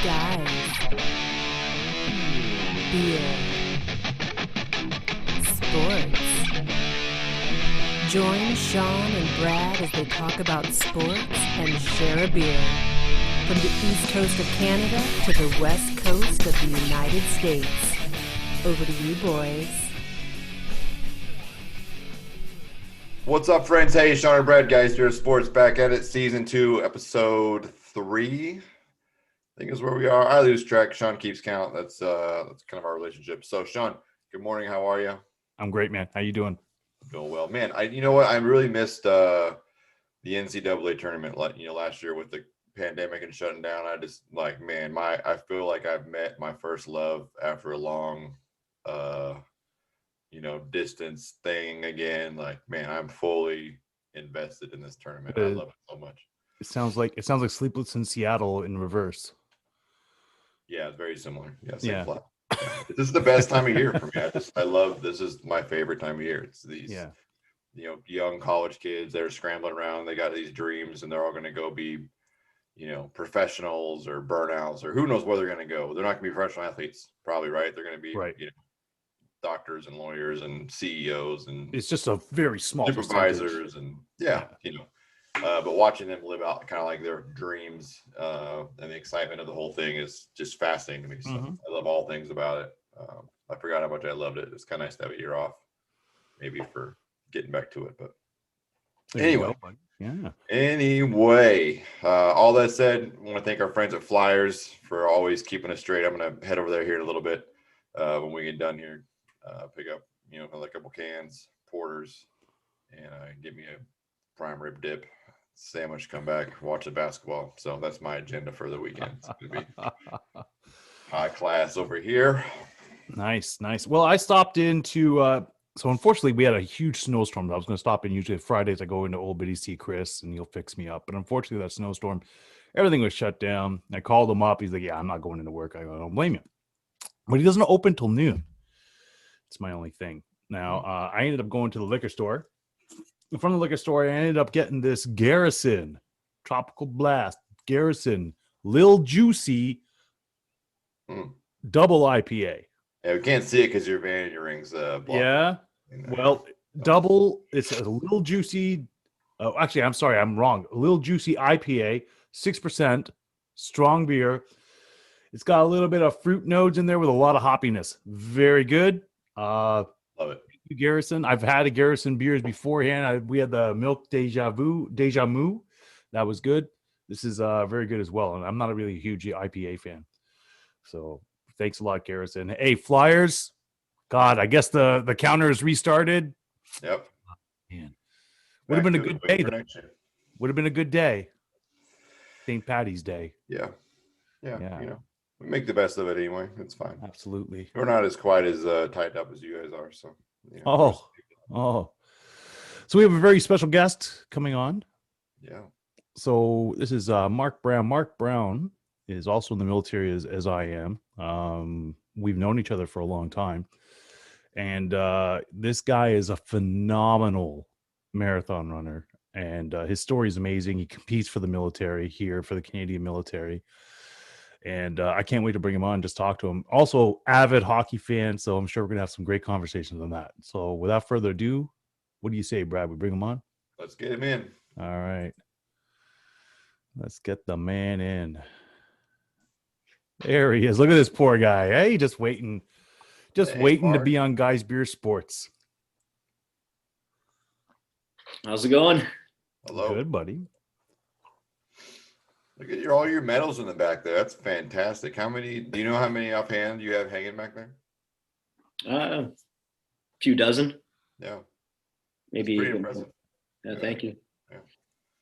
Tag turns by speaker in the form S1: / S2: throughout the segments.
S1: Guys, beer, sports. Join Sean and Brad as they talk about sports and share a beer. From the east coast of Canada to the west coast of the United States. Over to you, boys.
S2: What's up, friends? Hey, Sean and Brad, Guys Beer Sports, back at it. Season 2, episode 3. I think is where we are. I lose track. Sean keeps count. That's kind of our relationship. So, Sean, good morning. How are you?
S3: I'm great, man. How you doing?
S2: Doing well, man. You know what? I really missed the NCAA tournament. Last year with the pandemic and shutting down. I just I feel like I've met my first love after a long, distance thing again. Like, man, I'm fully invested in this tournament. I love it so much.
S3: It sounds like Sleepless in Seattle in reverse.
S2: Yeah, it's very similar.
S3: Yeah.
S2: Flat. Yeah. This is the best time of year for me. I love this. Is my favorite time of year. It's these, young college kids. They're scrambling around. They got these dreams, and they're all going to go be, professionals or burnouts or who knows where they're going to go. They're not going to be professional athletes, probably, right? They're going to be, doctors and lawyers and CEOs, and
S3: it's just a very small
S2: supervisors percentage. But watching them live out kind of like their dreams and the excitement of the whole thing is just fascinating to me. So I love all things about it. I forgot how much I loved it. It's kind of nice to have a year off, maybe for getting back to it. But anyway, all that said, I want to thank our friends at Flyers for always keeping us straight. I'm going to head over there here in a little bit when we get done here. Pick up, another couple cans, porters, and get me a prime rib dip sandwich, come back, watch the basketball. So that's my agenda for the weekend. It's going to be high class over here.
S3: Nice. Well, I stopped into, so unfortunately we had a huge snowstorm. I was going to stop in. Usually Fridays I go into Old Biddy, see Chris, and he'll fix me up. But unfortunately that snowstorm, everything was shut down. I called him up. He's like, yeah, I'm not going into work. I don't blame you. But he doesn't open till noon. It's my only thing. Now, I ended up going to the liquor store. From the liquor store, I ended up getting this Garrison Tropical Blast Garrison Lil Juicy double IPA.
S2: Yeah, we can't see it because your vanity rings blocked.
S3: Yeah. Well, double. It's a Lil Juicy. Oh, actually, I'm sorry, I'm wrong. A Lil Juicy IPA, 6%, strong beer. It's got a little bit of fruit notes in there with a lot of hoppiness. Very good.
S2: Love it.
S3: Garrison. I've had a Garrison beers beforehand. We had the Milk Deja Mu. That was good. This is very good as well. And I'm not a really huge IPA fan. So thanks a lot, Garrison. Hey, Flyers. God, I guess the counter is restarted.
S2: Yep.
S3: Man. Would have been a good day, though. Would have been a good day. St. Patty's Day.
S2: Yeah. We make the best of it anyway. It's fine.
S3: Absolutely.
S2: We're not as quite as tied up as you guys are. So.
S3: So we have a very special guest coming on.
S2: Yeah.
S3: So this is Mark Brown. Mark Brown is also in the military as I am. We've known each other for a long time. And this guy is a phenomenal marathon runner. And his story is amazing. He competes for the military here, for the Canadian military. And I can't wait to bring him on and just talk to him. Also, avid hockey fan, so I'm sure we're going to have some great conversations on that. So without further ado, what do you say, Brad? We bring him on?
S2: Let's get him in.
S3: All right. Let's get the man in. There he is. Look at this poor guy. Hey, just waiting Mark. To be on Guys Beer Sports.
S4: How's it going?
S2: Hello.
S3: Good, buddy.
S2: Look at all your medals in the back there. That's fantastic. Do you know how many offhand you have hanging back there?
S4: A few dozen.
S2: Yeah.
S4: Maybe.
S2: Pretty impressive.
S4: Yeah, thank you.
S2: Yeah.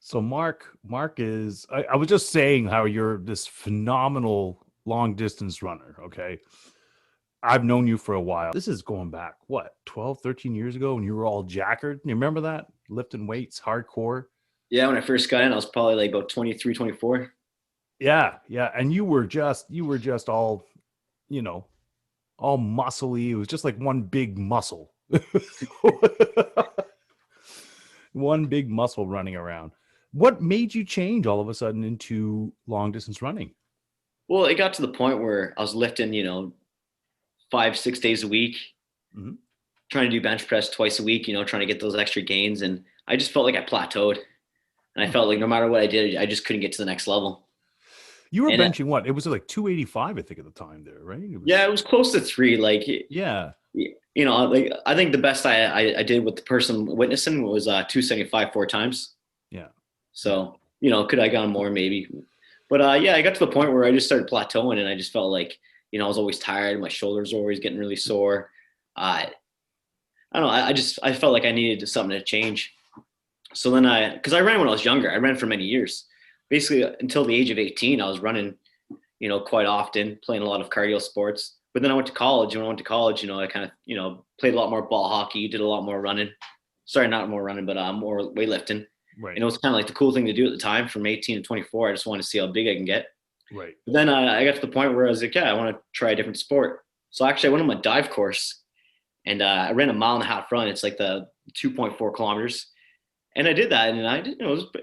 S3: So Mark is, I was just saying how you're this phenomenal long distance runner. Okay. I've known you for a while. This is going back, 12, 13 years ago when you were all jackered. You remember that? Lifting weights, hardcore.
S4: Yeah, when I first got in, I was probably like about 23, 24.
S3: Yeah. And you were just all, all muscly. It was just like one big muscle. One big muscle running around. What made you change all of a sudden into long distance running?
S4: Well, it got to the point where I was lifting, 5, 6 days a week,
S3: Mhm.
S4: trying to do bench press twice a week, trying to get those extra gains. And I just felt like I plateaued. And I felt like no matter what I did, I just couldn't get to the next level.
S3: You were
S4: And
S3: benching what? It was like 285, I think, at the time there, right?
S4: yeah, it was close to 3. Like,
S3: Yeah.
S4: like I think the best I did with the person witnessing was 275 4 times.
S3: Yeah.
S4: So, could I gone more maybe? But yeah, I got to the point where I just started plateauing and I just felt like, I was always tired. My shoulders were always getting really sore. I don't know. I felt like I needed something to change. So then because I ran when I was younger, I ran for many years. Basically until the age of 18, I was running, quite often, playing a lot of cardio sports. But then I went to college. And when I went to college, I kind of, played a lot more ball hockey, did a lot more running. Sorry, not more running, but more weightlifting.
S3: Right.
S4: And it was kind of like the cool thing to do at the time. From 18 to 24, I just wanted to see how big I can get.
S3: Right.
S4: But then I got to the point where I was like, yeah, I want to try a different sport. So actually I went on a dive course and I ran a 1.5 mile run. It's like the 2.4 kilometers. And I did that. And I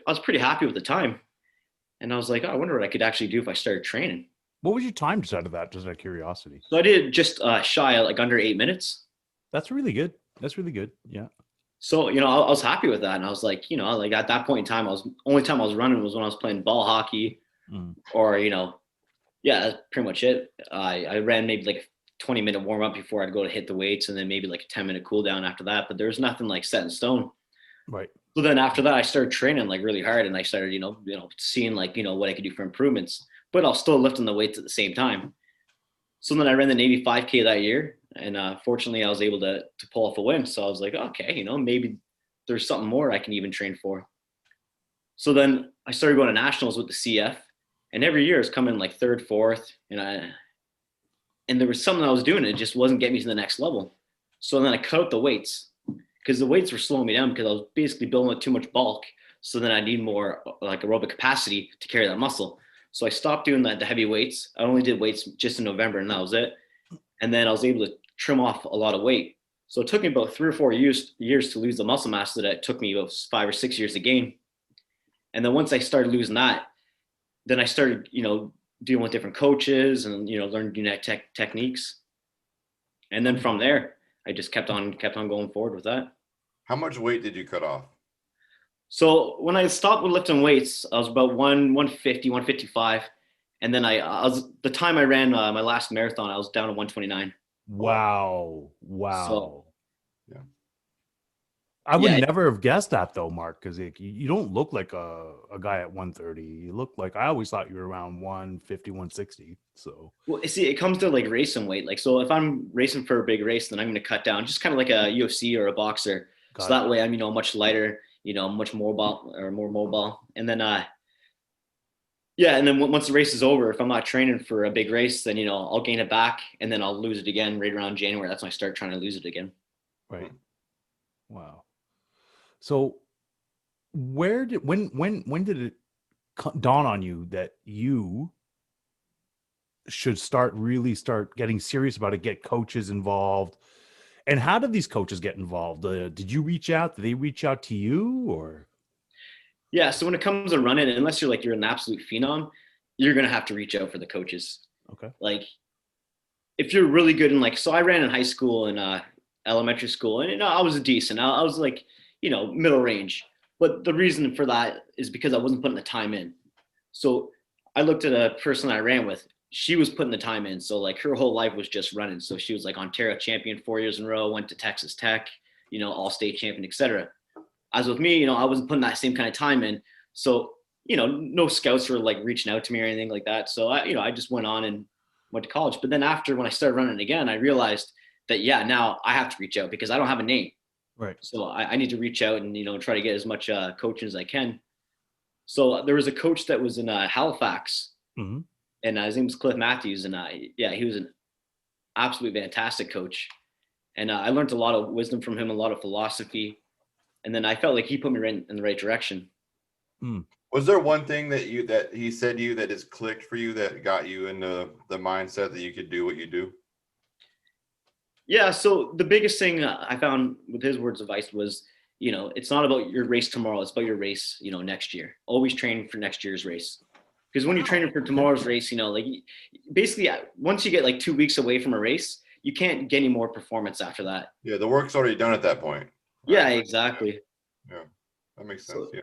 S4: was pretty happy with the time. And I was like, oh, I wonder what I could actually do if I started training.
S3: What was your time just out of that, just out of curiosity?
S4: So I did just shy, like under 8 minutes.
S3: That's really good. That's really good. Yeah.
S4: So, I was happy with that. And I was like, like at that point in time, only time I was running was when I was playing ball hockey or, yeah, that's pretty much it. I ran maybe like a 20-minute warm up before I'd go to hit the weights and then maybe like a 10-minute cool down after that. But there was nothing like set in stone.
S3: Right.
S4: So then after that, I started training like really hard and I started, seeing like, what I could do for improvements, but I was still lifting the weights at the same time. So then I ran the Navy 5K that year. And fortunately, I was able to pull off a win. So I was like, okay, maybe there's something more I can even train for. So then I started going to nationals with the CF. And every year it's coming like 3rd, 4th. And there was something I was doing. And it just wasn't getting me to the next level. So then I cut out the weights because the weights were slowing me down because I was basically building with too much bulk. So then I need more like aerobic capacity to carry that muscle. So I stopped doing the heavy weights. I only did weights just in November and that was it. And then I was able to trim off a lot of weight. So it took me about 3 or 4 years to lose the muscle mass that it took me about 5 or 6 years to gain. And then once I started losing that, then I started, dealing with different coaches and, learning new techniques. And then from there, I just kept on going forward with that.
S2: How much weight did you cut off?
S4: So when I stopped with lifting weights, I was about 150, 155. And then I was the time I ran my last marathon, I was down to 129.
S3: Wow.
S4: So,
S2: yeah.
S3: I would never have guessed that though, Mark, because you don't look like a guy at 130. You look like, I always thought you were around 150, 160. So,
S4: well, see, it comes to like racing weight. Like, so if I'm racing for a big race, then I'm going to cut down just kind of like a UFC or a boxer. So that way I'm, much lighter, much more mobile. And then, and then once the race is over, if I'm not training for a big race, then, I'll gain it back and then I'll lose it again right around January. That's when I start trying to lose it again.
S3: Right. Wow. So when did it dawn on you that you should start getting serious about it, get coaches involved? And how did these coaches get involved? Did you reach out? Did they reach out to you or?
S4: Yeah. So when it comes to running, unless you're an absolute phenom, you're going to have to reach out for the coaches.
S3: Okay.
S4: Like if you're really good in so I ran in high school and elementary school and I was decent. I was like, middle range. But the reason for that is because I wasn't putting the time in. So I looked at a person I ran with. She was putting the time in. So like her whole life was just running. So she was like Ontario champion 4 years in a row, went to Texas Tech, all state champion, etc. As with me, I wasn't putting that same kind of time in. So, no scouts were like reaching out to me or anything like that. So I just went on and went to college. But then after when I started running again, I realized that, now I have to reach out because I don't have a name.
S3: Right.
S4: So I need to reach out and, try to get as much coaching as I can. So there was a coach that was in Halifax and his name was Cliff Matthews. And he was an absolutely fantastic coach. And I learned a lot of wisdom from him, a lot of philosophy. And then I felt like he put me in the right direction.
S2: Was there one thing that he said to you that has clicked for you that got you into the mindset that you could do what you do?
S4: Yeah. So the biggest thing I found with his words of advice was, it's not about your race tomorrow. It's about your race, next year. Always train for next year's race. Because when you're training for tomorrow's race, like basically once you get like 2 weeks away from a race, you can't get any more performance after that.
S2: Yeah, the work's already done at that point.
S4: Yeah, exactly.
S2: Yeah, that makes sense. Yeah.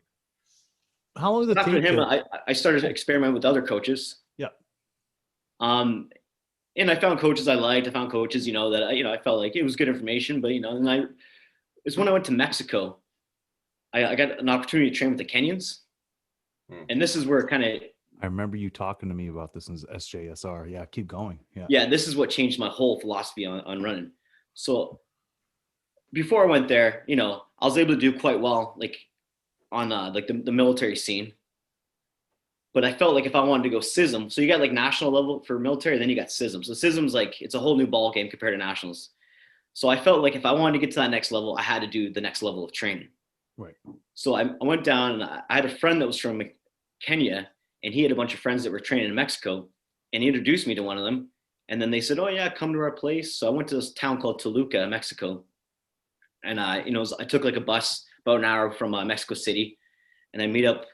S3: How long did it
S4: After
S3: take?
S4: him, I started to experiment with other coaches.
S3: Yeah.
S4: And I found coaches I liked. I found coaches, that I felt like it was good information. But and it's when I went to Mexico, I got an opportunity to train with the Kenyans, and this is where kind of.
S3: I remember you talking to me about this in SJSR. Yeah, keep going. Yeah.
S4: Yeah, this is what changed my whole philosophy on running. So before I went there, I was able to do quite well, like on like the military scene. But I felt like if I wanted to go CISM, so you got like national level for military, then you got CISM. So CISM's like, it's a whole new ball game compared to nationals. So I felt like if I wanted to get to that next level, I had to do the next level of training.
S3: Right.
S4: So I went down and I had a friend that was from Kenya, and he had a bunch of friends that were training in Mexico, and he introduced me to one of them. And then they said, "Oh yeah, come to our place." So I went to this town called Toluca, Mexico. And I took like a bus about an hour from Mexico City, and I meet up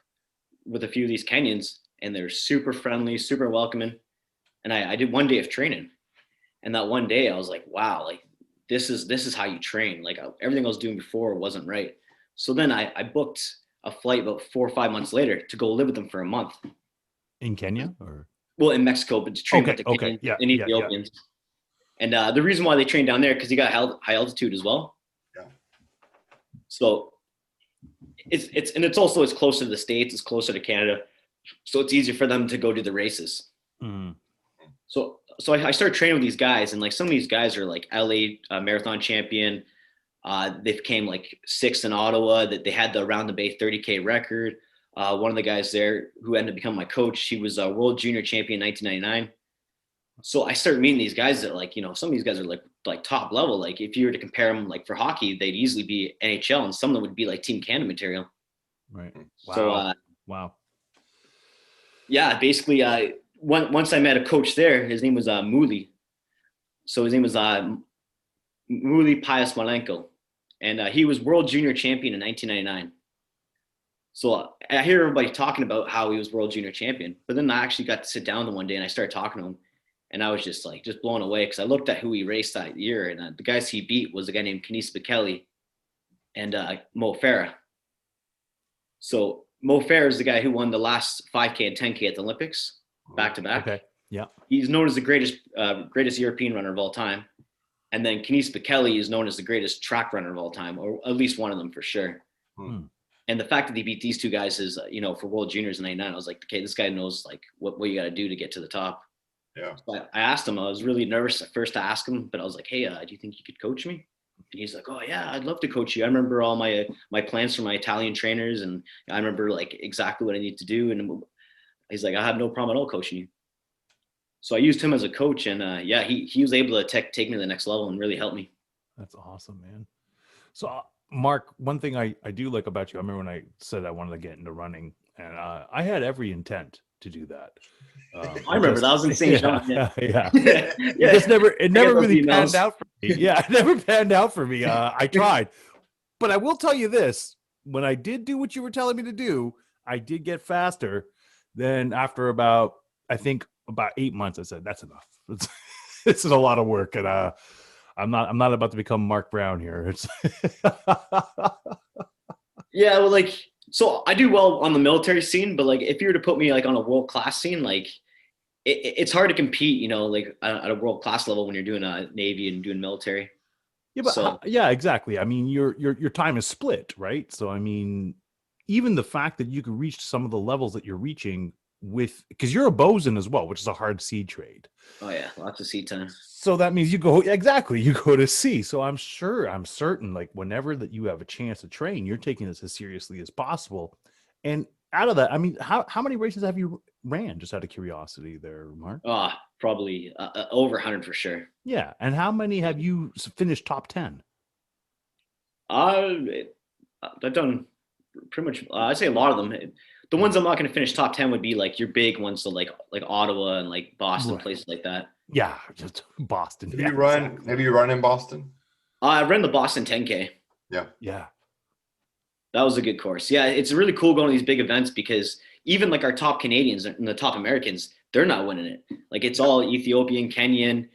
S4: with a few of these Kenyans, and they're super friendly, super welcoming. And I did 1 day of training. And that one day I was like, wow, like this is how you train. Like everything I was doing before wasn't right. So then I booked a flight about 4 or 5 months later to go live with them for a month.
S3: In Kenya or?
S4: Well, in Mexico, but to train with the Kenyans and Ethiopians. And the reason why they train down there, because you got high altitude as well.
S2: Yeah.
S4: So it's also closer to the States, it's closer to Canada, so it's easier for them to go do the races.
S3: Mm-hmm.
S4: So I started training with these guys, and like some of these guys are like LA marathon champion. They became like 6th in Ottawa. That they had the around the Bay 30K record. One of the guys there who ended up becoming my coach, he was a world junior champion in 1999. So I started meeting these guys that like, some of these guys are like top level. Like if you were to compare them like for hockey, they'd easily be NHL, and some of them would be like Team Canada material.
S3: Right. Wow.
S4: So,
S3: wow.
S4: Yeah, basically, once I met a coach there, his name was Muli. So his name was Muli Pius Malenko, and he was world junior champion in 1999. So I hear everybody talking about how he was world junior champion, but then I actually got to sit down one day and I started talking to him, and I was just blown away because I looked at who he raced that year, and the guys he beat was a guy named Kenice Bekele and Mo Farah. So Mo Farah is the guy who won the last 5K and 10K at the Olympics back to back.
S3: Okay. Yeah.
S4: He's known as the greatest European runner of all time. And then Kenice Bekele is known as the greatest track runner of all time, or at least one of them for sure.
S3: Hmm.
S4: And the fact that he beat these two guys is, for World Juniors in 99, I was like, okay, this guy knows like what you got to do to get to the top.
S2: Yeah.
S4: So I asked him, I was really nervous at first to ask him, but I was like, hey, do you think you could coach me? And he's like, oh yeah, I'd love to coach you. I remember all my plans for my Italian trainers, and I remember like exactly what I need to do. And he's like, I have no problem at all coaching you. So I used him as a coach, and he was able to take me to the next level and really help me.
S3: That's awesome, man. So Mark, one thing I do like about you, I remember when I said I wanted to get into running, and I had every intent to do that.
S4: I remember that was insane.
S3: Yeah. It never really panned out for me. Yeah, it never panned out for me. I tried, but I will tell you this: when I did do what you were telling me to do, I did get faster. Then after about 8 months, I said, "That's enough. This is a lot of work," and I'm not about to become Mark Brown here. It's
S4: yeah, well, like, so I do well on the military scene, but like if you were to put me like on a world class scene, like it's hard to compete, like at a world class level when you're doing a Navy and doing military.
S3: Yeah, but yeah, exactly. I mean, your time is split, right? So I mean, even the fact that you could reach some of the levels that you're reaching because you're a bosun as well, which is a hard sea trade.
S4: Oh yeah, lots of sea time.
S3: So that means you go to sea. So I'm certain, like whenever that you have a chance to train, you're taking this as seriously as possible. And out of that, I mean, how many races have you ran? Just out of curiosity, there, Mark.
S4: Probably over 100 for sure.
S3: Yeah, and how many have you finished top 10?
S4: I've done pretty much. I'd say a lot of them. The ones I'm not going to finish top 10 would be like your big ones, so like Ottawa and like Boston, right. Places like that.
S3: Yeah, just Boston.
S2: Have you run in Boston?
S4: I ran the Boston 10K.
S2: Yeah.
S3: Yeah.
S4: That was a good course. Yeah, it's really cool going to these big events because even like our top Canadians and the top Americans, they're not winning it. Like it's all Ethiopian, Kenyan.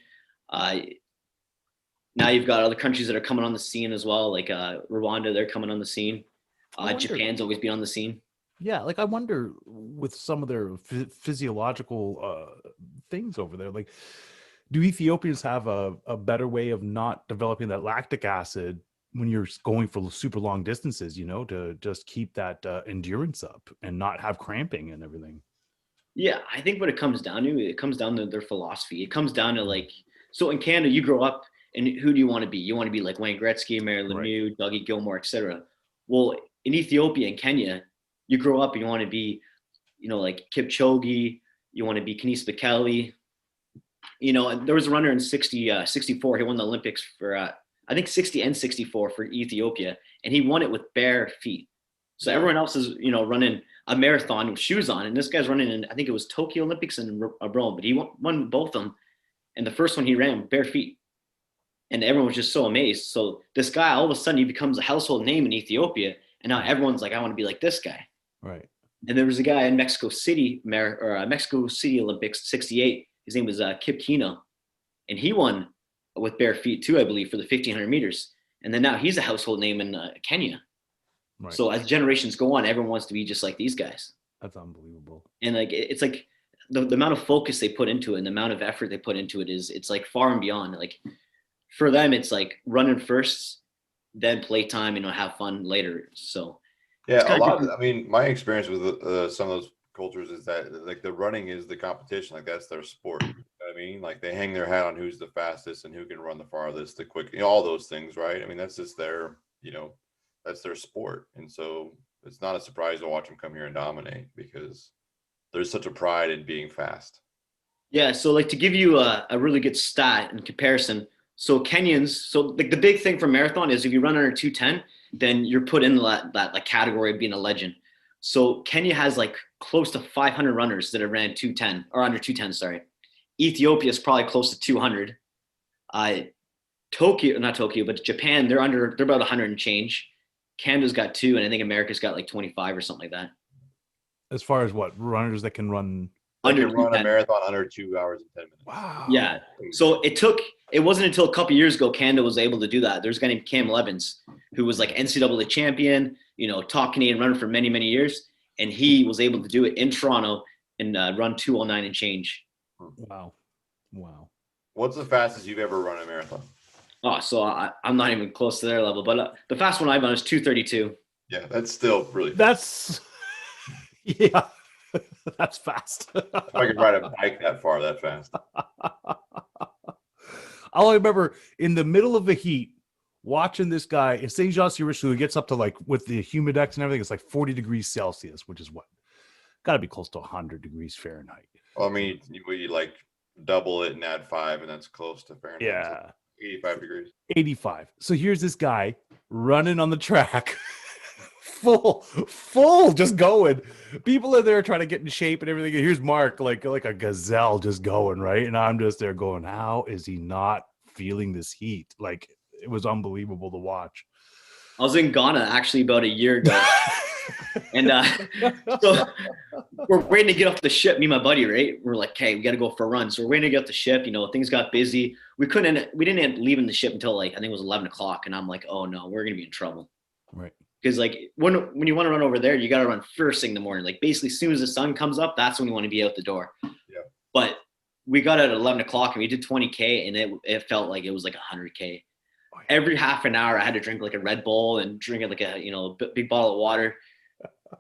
S4: Now you've got other countries that are coming on the scene as well, like Rwanda, they're coming on the scene. Japan's always been on the scene.
S3: Yeah, like I wonder with some of their physiological things over there, like do Ethiopians have a better way of not developing that lactic acid when you're going for super long distances, you know, to just keep that endurance up and not have cramping and everything?
S4: Yeah, I think what it comes down to their philosophy. It comes down to like, so in Canada, you grow up and who do you want to be? You want to be like Wayne Gretzky, Mary Lemieux, Dougie Gilmore, etc. Well, in Ethiopia and Kenya, you grow up and you want to be, you know, like Kipchoge, you want to be Kenenisa Bekele. You know, and there was a runner in 64. He won the Olympics for, I think 60 and 64 for Ethiopia. And he won it with bare feet. So everyone else is, you know, running a marathon with shoes on. And this guy's running in, I think it was Tokyo Olympics in Rome, but he won both of them. And the first one he ran bare feet. And everyone was just so amazed. So this guy, all of a sudden, he becomes a household name in Ethiopia. And now everyone's like, I want to be like this guy.
S3: Right.
S4: And there was a guy in Mexico City Olympics, 68. His name was Kip Keino. And he won with bare feet too, I believe, for the 1500 meters. And then now he's a household name in Kenya.
S3: Right.
S4: So as generations go on, everyone wants to be just like these guys.
S3: That's unbelievable.
S4: And like, it's like the amount of focus they put into it and the amount of effort they put into it it's like far and beyond. Like for them, it's like running first, then playtime, you know, have fun later. So
S2: yeah, I mean, my experience with some of those cultures is that like the running is the competition. Like that's their sport. You know what I mean, like they hang their hat on who's the fastest and who can run the farthest, the quick, you know, all those things, right? I mean, that's just their, you know, that's their sport. And so it's not a surprise to watch them come here and dominate because there's such a pride in being fast.
S4: Yeah. So like to give you a really good stat in comparison. So Kenyans, so like the big thing for marathon is if you run under 210, then you're put in that like category of being a legend. So Kenya has like close to 500 runners that have ran 210 or under 210. Sorry. Ethiopia is probably close to 200. Not Tokyo, but Japan, they're about 100 and change. Canada's got 2, and I think America's got like 25 or something like that.
S3: As far as what runners that can run
S2: a marathon under 2 hours and 10 minutes.
S3: Wow.
S4: Yeah. So it wasn't until a couple years ago Canada was able to do that. There's a guy named Cam Levins who was like NCAA champion, you know, top Canadian runner for many, many years. And he was able to do it in Toronto and run 2:09 and change.
S3: Wow.
S2: What's the fastest you've ever run a marathon?
S4: Oh, so I'm not even close to their level, but the fast one I've run is 2:32.
S2: Yeah, that's still really
S3: fast. Yeah, that's fast.
S2: If I could ride a bike that far, that fast.
S3: All I remember in the middle of the heat, watching this guy in St. Jean-sur-Richelieu, who gets up to like with the humidex and everything, it's like 40 degrees Celsius, which is what? Got to be close to 100 degrees Fahrenheit.
S2: Well, I mean, you like double it and add 5, and that's close to Fahrenheit.
S3: Yeah.
S2: 85 degrees.
S3: 85. So here's this guy running on the track, full, just going. People are there trying to get in shape and everything. And here's Mark, like a gazelle, just going, right? And I'm just there going, how is he not feeling this heat? Like, it was unbelievable to watch.
S4: I was in Ghana actually about a year ago. And so we're waiting to get off the ship, me and my buddy, right? We're like, okay, we got to go for a run. So we're waiting to get off the ship. You know, things got busy. We didn't end up leaving the ship until like, I think it was 11 o'clock. And I'm like, oh no, we're going to be in trouble.
S3: Right.
S4: Because like when you want to run over there, you got to run first thing in the morning. Like basically as soon as the sun comes up, that's when you want to be out the door.
S2: Yeah.
S4: But we got out at 11 o'clock and we did 20K and it felt like it was like 100K. Every half an hour I had to drink like a Red Bull and drink like a, you know, big bottle of water.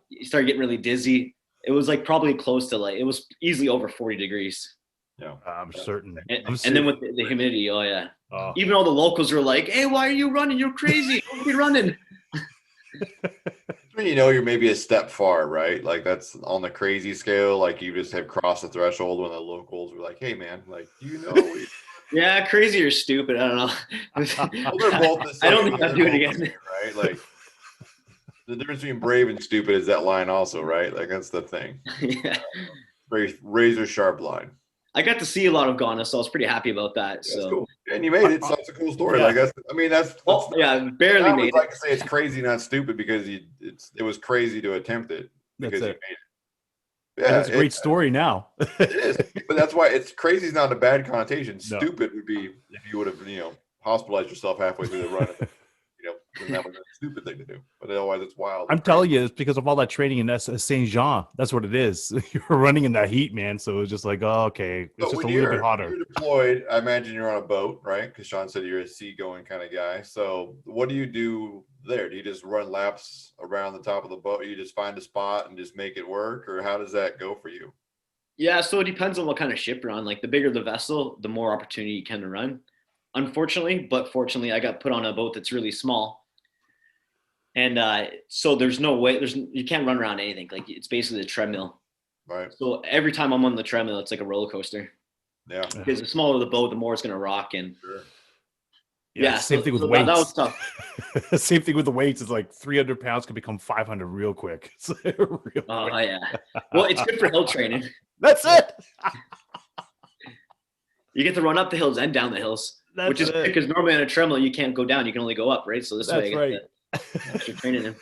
S4: You start getting really dizzy. It was like probably close to like, it was easily over 40 degrees.
S2: Yeah,
S3: I'm certain.
S4: And then with the humidity, oh yeah.
S3: Oh.
S4: Even all the locals were like, hey, why are you running? You're crazy. Don't be running.
S2: When you know you're maybe a step far, right? Like that's on the crazy scale. Like you just have crossed the threshold when the locals were like, hey man, like, you know.
S4: Yeah, crazy or stupid. I don't know.
S2: Well, they're both the same.
S4: I don't think I'll do it again.
S2: Right? Like the difference between brave and stupid is that line also, right? Like that's the thing.
S4: Yeah.
S2: Very razor sharp line.
S4: I got to see a lot of Ghana, so I was pretty happy about that.
S2: Yeah,
S4: so
S2: that's cool. And you made it. So that's a cool story.
S3: Yeah.
S2: Like that's
S4: yeah, barely
S2: I
S4: made
S2: would like
S4: it.
S2: to say it's crazy, not stupid, because it was crazy to attempt it because you made it. Yeah,
S3: That's a great story now.
S2: it is. But that's why it's crazy is not a bad connotation.
S3: No.
S2: Stupid would be if you would have, hospitalized yourself halfway through the run. Then that was a stupid thing to do. But otherwise, it's wild.
S3: I'm telling you, it's because of all that training in Saint Jean. That's what it is. You're running in that heat, man. So it's just like, oh, okay, it's just a little bit hotter.
S2: You're deployed. I imagine you're on a boat, right? Because Sean said you're a seagoing kind of guy. So what do you do there? Do you just run laps around the top of the boat? You just find a spot and just make it work, or how does that go for you?
S4: Yeah, so it depends on what kind of ship you're on. Like the bigger the vessel, the more opportunity you can to run. Unfortunately, but fortunately, I got put on a boat that's really small, and so there's no way. You can't run around anything. Like it's basically a treadmill.
S2: Right.
S4: So every time I'm on the treadmill, it's like a roller coaster.
S2: Yeah.
S4: Because the smaller the boat, the more it's gonna rock. And
S2: Sure.
S3: Yeah, same thing with weights.
S4: That was tough.
S3: Same thing with the weights. It's like 300 pounds can become 500 real quick.
S4: Oh yeah. Well, it's good for hill training.
S3: That's it.
S4: You get to run up the hills and down the hills, which is because normally on a treadmill you can't go down; you can only go up, right? So this way, I get extra training in.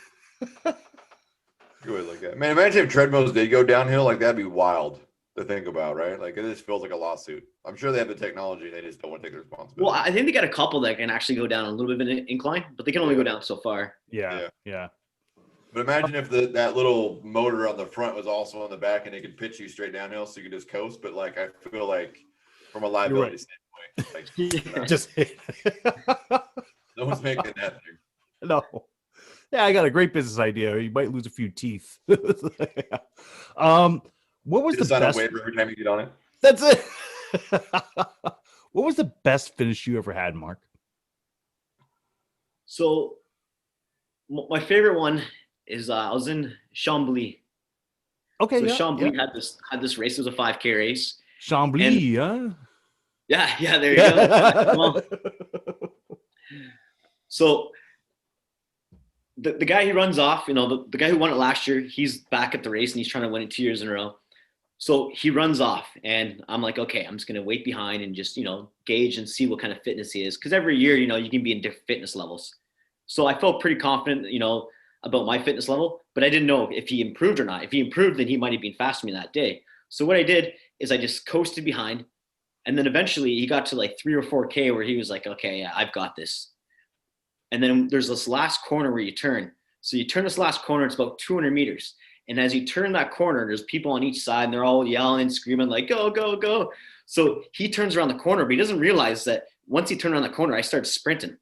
S2: Good like that, man. Imagine if treadmills did go downhill, like that'd be wild to think about, right? Like it just feels like a lawsuit. I'm sure they have the technology; they just don't want to take the responsibility.
S4: Well, I think they got a couple that can actually go down a little bit of an incline, but they can only go down so far.
S3: Yeah.
S2: But imagine if that little motor on the front was also on the back, and it could pitch you straight downhill, so you could just coast. But like, I feel like from a liability standpoint, like
S3: just
S2: no one's making that thing.
S3: No. Yeah, I got a great business idea. You might lose a few teeth. What was the best
S2: waiver every time you get on it?
S3: That's it. What was the best finish you ever had, Mark?
S4: So my favorite one is I was in Chambly.
S3: Okay.
S4: So Chambly had this race. It was a 5K race.
S3: Chambly, huh?
S4: Yeah, there you go. So the guy he runs off, the guy who won it last year, he's back at the race and he's trying to win it 2 years in a row. So he runs off and I'm like, okay, I'm just going to wait behind and just, gauge and see what kind of fitness he is. Because every year, you can be in different fitness levels. So I felt pretty confident, about my fitness level, but I didn't know if he improved or not. If he improved, then he might have been faster than me that day. So what I did is I just coasted behind. And then eventually he got to like 3 or 4K where he was like, okay, yeah, I've got this. And then there's this last corner where you turn. So you turn this last corner, it's about 200 meters. And as you turn that corner, there's people on each side and they're all yelling, screaming like, go, go, go. So he turns around the corner, but he doesn't realize that once he turned around the corner, I started sprinting.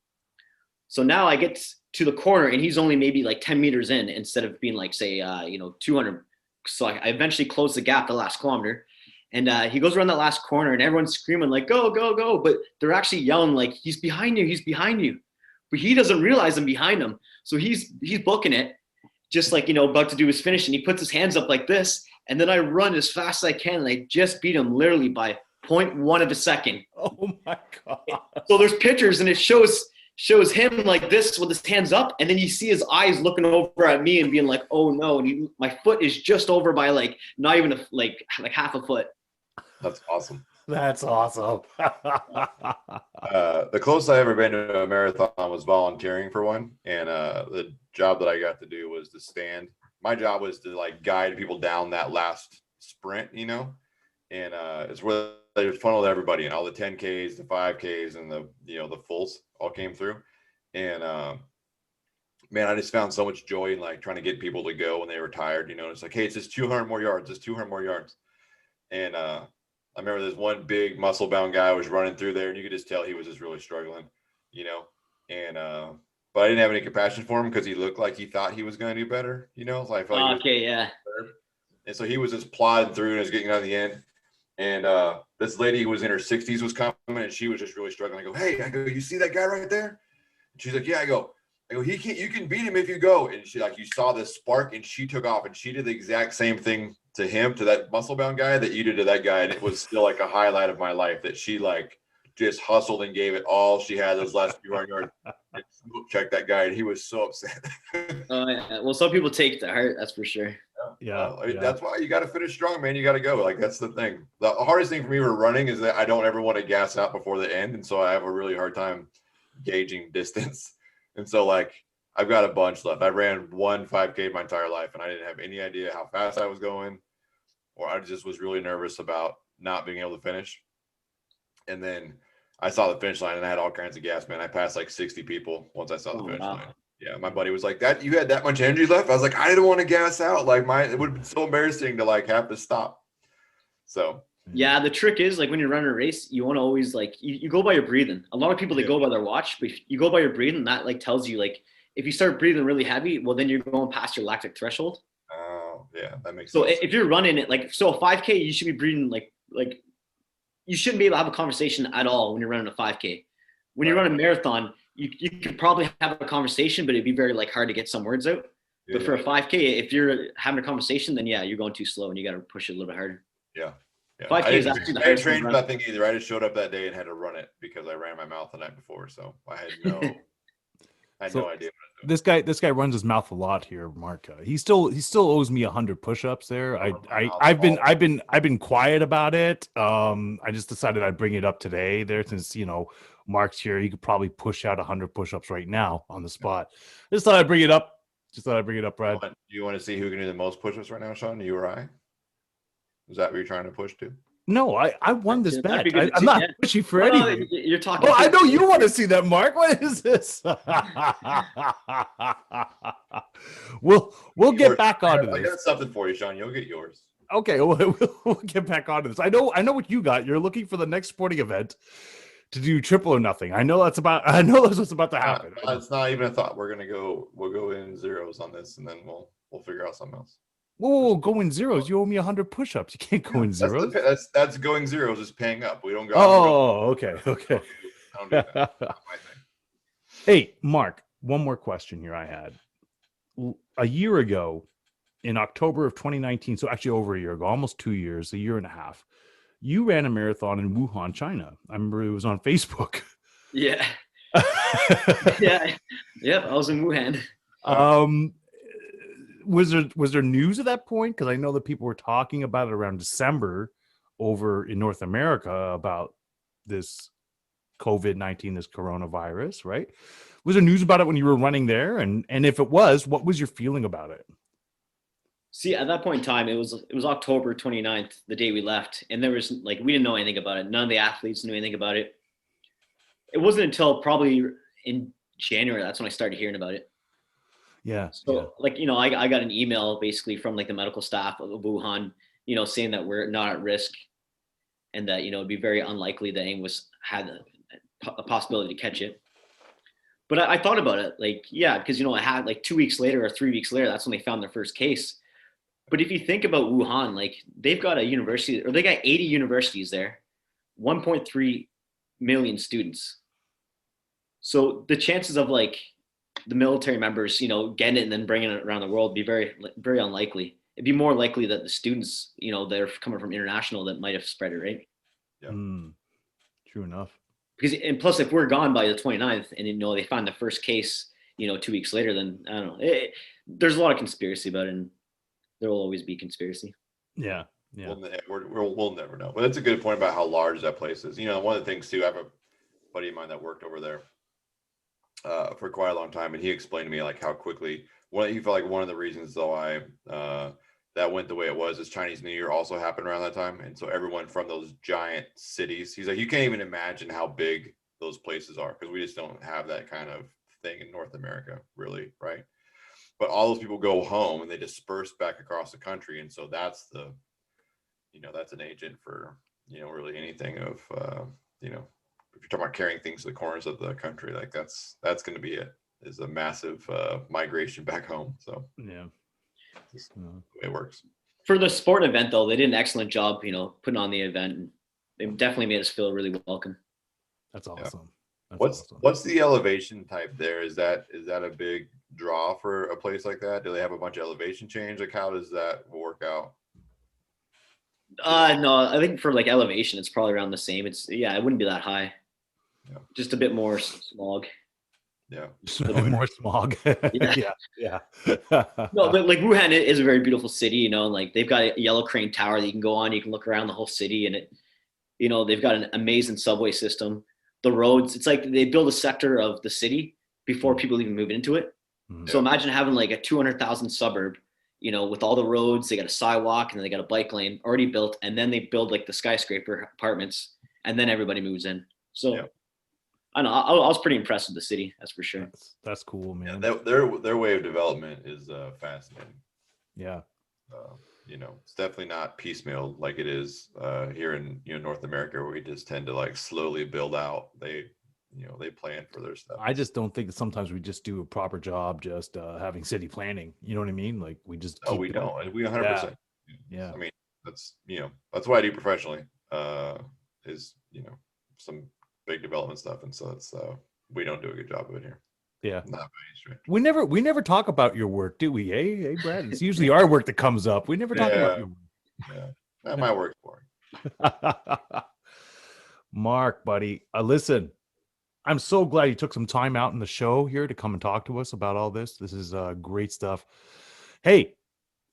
S4: So now I get to the corner and he's only maybe like 10 meters in instead of being like, say, 200. So I eventually closed the gap the last kilometer. And he goes around that last corner and everyone's screaming like, go, go, go. But they're actually yelling like, he's behind you, he's behind you. But he doesn't realize I'm behind him. So he's booking it, just like, about to do his finish. And he puts his hands up like this. And then I run as fast as I can. And I just beat him literally by 0.1 of a second.
S3: Oh my God.
S4: So there's pictures and it shows him like this with his hands up. And then you see his eyes looking over at me and being like, oh no. And my foot is just over by like, not even like half a foot.
S2: That's awesome.
S3: That's awesome.
S2: The closest I ever been to a marathon was volunteering for one. And the job that I got to do was to stand. My job was to like guide people down that last sprint, and it's where they funneled everybody and all the 10Ks, the 5Ks, and the fulls all came through. And man, I just found so much joy in like trying to get people to go when they were tired. It's like, hey, it's just 200 more yards. It's 200 more yards. And I remember this one big muscle bound guy was running through there and you could just tell he was just really struggling, and but I didn't have any compassion for him because he looked like he thought he was going to do better, so I felt like
S4: yeah.
S2: And so he was just plodding through and was getting on the end. And this lady who was in her 60s was coming and she was just really struggling. I go, hey, you see that guy right there? And she's like, yeah. I go, you can beat him if you go. And she you saw this spark and she took off and she did the exact same thing to him, to that muscle bound guy that you did to that guy. And it was still like a highlight of my life that she just hustled and gave it all she had those last few yards and check that guy. And he was so upset.
S4: Yeah. Well, some people take it to heart, that's for sure.
S3: Yeah.
S2: That's why you got to finish strong, man. You got to go. Like, that's the thing. The hardest thing for me for running is that I don't ever want to gas out before the end. And so I have a really hard time gauging distance. And so I've got a bunch left. I ran one 5K my entire life and I didn't have any idea how fast I was going. or I just was really nervous about not being able to finish. And then I saw the finish line and I had all kinds of gas, man. I passed like 60 people once I saw the finish line. Yeah, my buddy was like, "That you had that much energy left?" I was like, "I didn't want to gas out. Like it would have been so embarrassing to like have to stop." So
S4: yeah, the trick is like when you're running a race, you want to always like you go by your breathing. A lot of people they go by their watch, but if you go by your breathing, that like tells you like if you start breathing really heavy, well then you're going past your lactic threshold.
S2: Oh yeah, that makes
S4: sense.
S2: So
S4: if you're running it like so a 5K, you should be breathing like you shouldn't be able to have a conversation at all when you're running a 5K. When you run a marathon, you could probably have a conversation, but it'd be very like hard to get some words out. Yeah. But for a 5K, if you're having a conversation, then yeah, you're going too slow and you got to push it a little bit harder.
S2: Yeah.
S4: 5K is actually the hardest.
S2: I didn't train for that thing either. I just showed up that day and had to run it because I ran my mouth the night before. So I had no idea.
S3: This guy runs his mouth a lot here, Mark. He still owes me 100 push-ups there. I've been quiet about it. I just decided I'd bring it up today there since Mark's here. He could probably push out 100 push-ups right now on the spot. Just thought I'd bring it up. Brad.
S2: Do you want to see who can do the most push-ups right now, Sean? You or I? Is that what you're trying to push to?
S3: No, I won this bet. I'm not pushing for anything.
S4: You're talking.
S3: Oh, I know you want to see that, Mark. What is this? We'll get back onto this.
S2: I got something for you, Sean. You'll get yours.
S3: Okay, we'll get back onto this. I know what you got. You're looking for the next sporting event to do triple or nothing. I know that's what's about to happen.
S2: It's not even a thought. We'll go in zeros on this, and then we'll figure out something else.
S3: Whoa, go in zeros. You owe me 100 push-ups. You can't go in zeros.
S2: That's going zeros is paying up. We don't go.
S3: Okay.
S2: I don't do that. Not my thing.
S3: Hey, Mark, one more question here I had. A year ago, in October of 2019, so actually over a year ago, almost 2 years, a year and a half, you ran a marathon in Wuhan, China. I remember it was on Facebook.
S4: Yeah. Yeah, I was in Wuhan.
S3: Was there news at that point? Because I know that people were talking about it around December over in North America about this COVID-19, this coronavirus, right? Was there news about it when you were running there? And if it was, what was your feeling about it?
S4: See, at that point in time, it was October 29th, the day we left. And there was we didn't know anything about it. None of the athletes knew anything about it. It wasn't until probably in January, that's when I started hearing about it.
S3: Yeah.
S4: So I got an email basically from the medical staff of Wuhan, saying that we're not at risk and that, it'd be very unlikely that anyone had a possibility to catch it. But I thought about it because, I had 2 weeks later or 3 weeks later, that's when they found their first case. But if you think about Wuhan, they've got a university or they got 80 universities there, 1.3 million students. So the chances of the military members, getting it and then bringing it around the world be very, very unlikely. It'd be more likely that the students, that are coming from international that might have spread it, right?
S2: Yeah.
S3: True enough.
S4: And plus, if we're gone by the 29th and, they find the first case, 2 weeks later, then I don't know. There's a lot of conspiracy about it, and there will always be conspiracy.
S3: Yeah.
S2: We'll never know. But that's a good point about how large that place is. One of the things too, I have a buddy of mine that worked over there for quite a long time, and he explained to me how quickly he felt one of the reasons why that went the way it was is Chinese New Year also happened around that time, and so everyone from those giant cities, he's like, you can't even imagine how big those places are because we just don't have that kind of thing in North America, really, right? But all those people go home and they disperse back across the country, and so that's that's an agent for really anything of if you're talking about carrying things to the corners of the country, that's going to be it. Is a massive migration back home. So
S3: yeah,
S2: that's the way it works.
S4: For the sport event, though, they did an excellent job, putting on the event. And they definitely made us feel really welcome.
S3: That's awesome.
S2: Yeah. What's the elevation type there? Is that a big draw for a place like that? Do they have a bunch of elevation change? How does that work out?
S4: No, I think for elevation, it's probably around the same. It wouldn't be that high.
S2: Yeah.
S4: Just a bit more smog.
S2: Yeah.
S3: Just a bit more smog. Yeah.
S4: No, but Wuhan is a very beautiful city, they've got a yellow crane tower that you can go on, you can look around the whole city, and they've got an amazing subway system. The roads, it's they build a sector of the city before people even move into it. Mm-hmm. So imagine having a 200,000 suburb, you know, with all the roads, they got a sidewalk and then they got a bike lane already built, and then they build like the skyscraper apartments, and then everybody moves in. So
S2: Yeah.
S4: I don't know. I was pretty impressed with the city, that's for sure.
S3: That's cool,
S2: Yeah,
S3: man.
S2: their way of development is fascinating.
S3: Yeah.
S2: You know, it's definitely not piecemeal like it is here in North America, where we just tend to like slowly build out. They plan for their stuff.
S3: I just don't think that sometimes we just do a proper job just having city planning. You know what I mean? Like we just
S2: Oh,
S3: keep
S2: we
S3: doing-
S2: don't. And we 100%.
S3: Yeah.
S2: I mean, that's what I do professionally. Is some big development stuff, and so it's we don't do a good job of it here.
S3: Yeah.
S2: Not by any stretch.
S3: We never talk about your work, do we? Hey, Brad. It's usually our work that comes up. We never talk about
S2: Yeah.
S3: your
S2: Yeah, my work's boring.
S3: work. Mark, buddy. Listen, I'm so glad you took some time out in the show here to come and talk to us about all this. This is great stuff. Hey,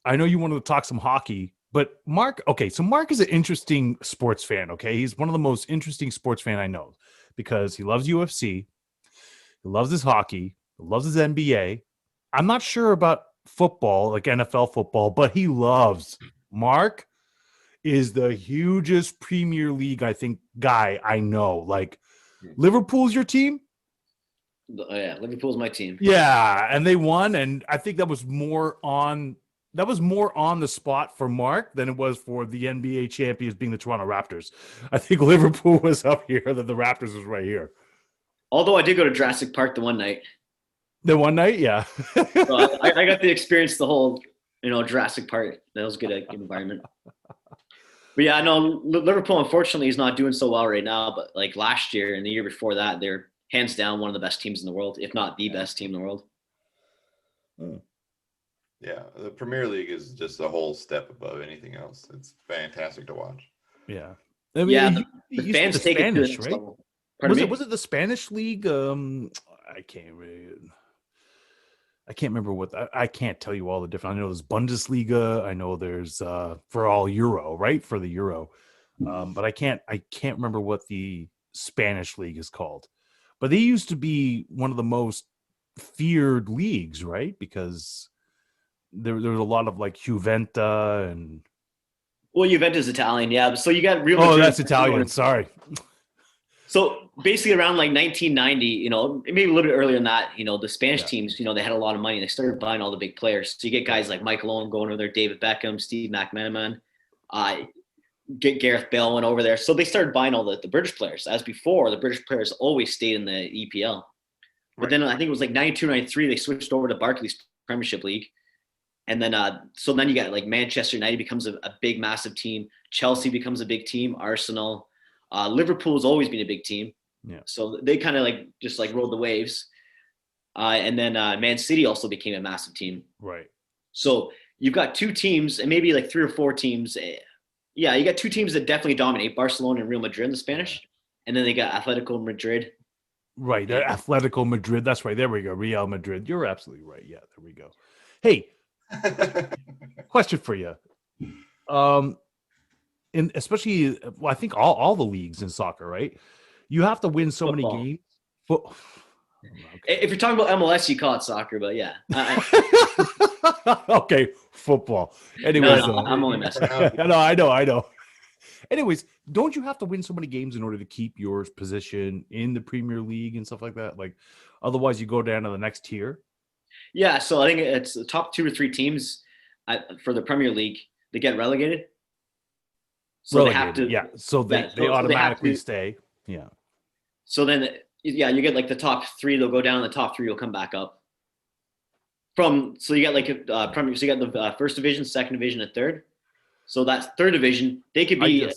S3: I know you wanted to talk some hockey, but Mark, okay, so Mark is an interesting sports fan, okay? He's one of the most interesting sports fan I know because he loves UFC, he loves his hockey, he loves his NBA. I'm not sure about football, like NFL football, but he loves. Mark is the hugest Premier League, I think, guy I know. Like, Liverpool's your team?
S4: Yeah, Liverpool's my team.
S3: Yeah, and they won, and I think that was more on the spot for Mark than it was for the NBA champions being the Toronto Raptors. I think Liverpool was up here, that the Raptors was right here.
S4: Although I did go to Jurassic Park the one night.
S3: The one night, yeah.
S4: So I got to experience the whole, Jurassic Park. That was good environment. But yeah, no, Liverpool unfortunately is not doing so well right now. But like last year and the year before that, they're hands down one of the best teams in the world, if not the best team in the world.
S2: Yeah, the Premier League is just a whole step above anything else. It's fantastic to watch.
S3: Yeah. I mean,
S4: Yeah,
S3: you
S4: the
S3: used to
S4: fans
S3: the
S4: take it to the
S3: Spanish,
S4: next
S3: right?
S4: level. Pardon me?
S3: Was it the Spanish league? I can't really. I can't remember what I can't tell you all the different. I know there's Bundesliga. I know there's for all Euro, right? For the Euro, but I can't remember what the Spanish league is called. But they used to be one of the most feared leagues, right? Because there was a lot of like Juventa and.
S4: Well, Juventus is Italian, yeah. So you got Real
S3: Oh,
S4: Madrid.
S3: that's Italian. Sorry.
S4: So basically around like 1990, maybe a little bit earlier than that, the Spanish teams, they had a lot of money. They started buying all the big players. So you get guys like Michael Owen going over there, David Beckham, Steve McManaman, get Gareth Bale went over there. So they started buying all the British players. As before, the British players always stayed in the EPL. But then I think it was like 92, 93, they switched over to Barclays Premiership League. And then, so then you got like Manchester United becomes a big, massive team. Chelsea becomes a big team. Arsenal. Liverpool's always been a big team.
S3: Yeah.
S4: So they kind of like just like rode the waves. And then Man City also became a massive team.
S3: Right.
S4: So you've got two teams and maybe like 3 or 4 teams. Yeah, you got 2 teams that definitely dominate, Barcelona and Real Madrid in the Spanish. And then they got Atletico Madrid.
S3: Right. Atletico Madrid. That's right. There we go. Real Madrid. You're absolutely right. Yeah, there we go. Hey, question for you. And especially, well, I think all the leagues in soccer, right? You have to win so
S4: Football.
S3: many games. Okay.
S4: If you're talking about MLS, you call it soccer, but yeah.
S3: Okay, football. Anyways,
S4: No, I'm only messing.
S3: I know. Anyways, don't you have to win so many games in order to keep your position in the Premier League and stuff like that? Like, otherwise, you go down to the next tier.
S4: Yeah, so I think it's the top 2 or 3 teams for the Premier League. They get relegated. So they have to.
S3: Yeah, so they automatically stay. Yeah.
S4: So then, yeah, you get like the top 3. They'll go down. The top 3 will come back up. So you get like Premier. So you got the first division, second division, and third. So that third division, they could be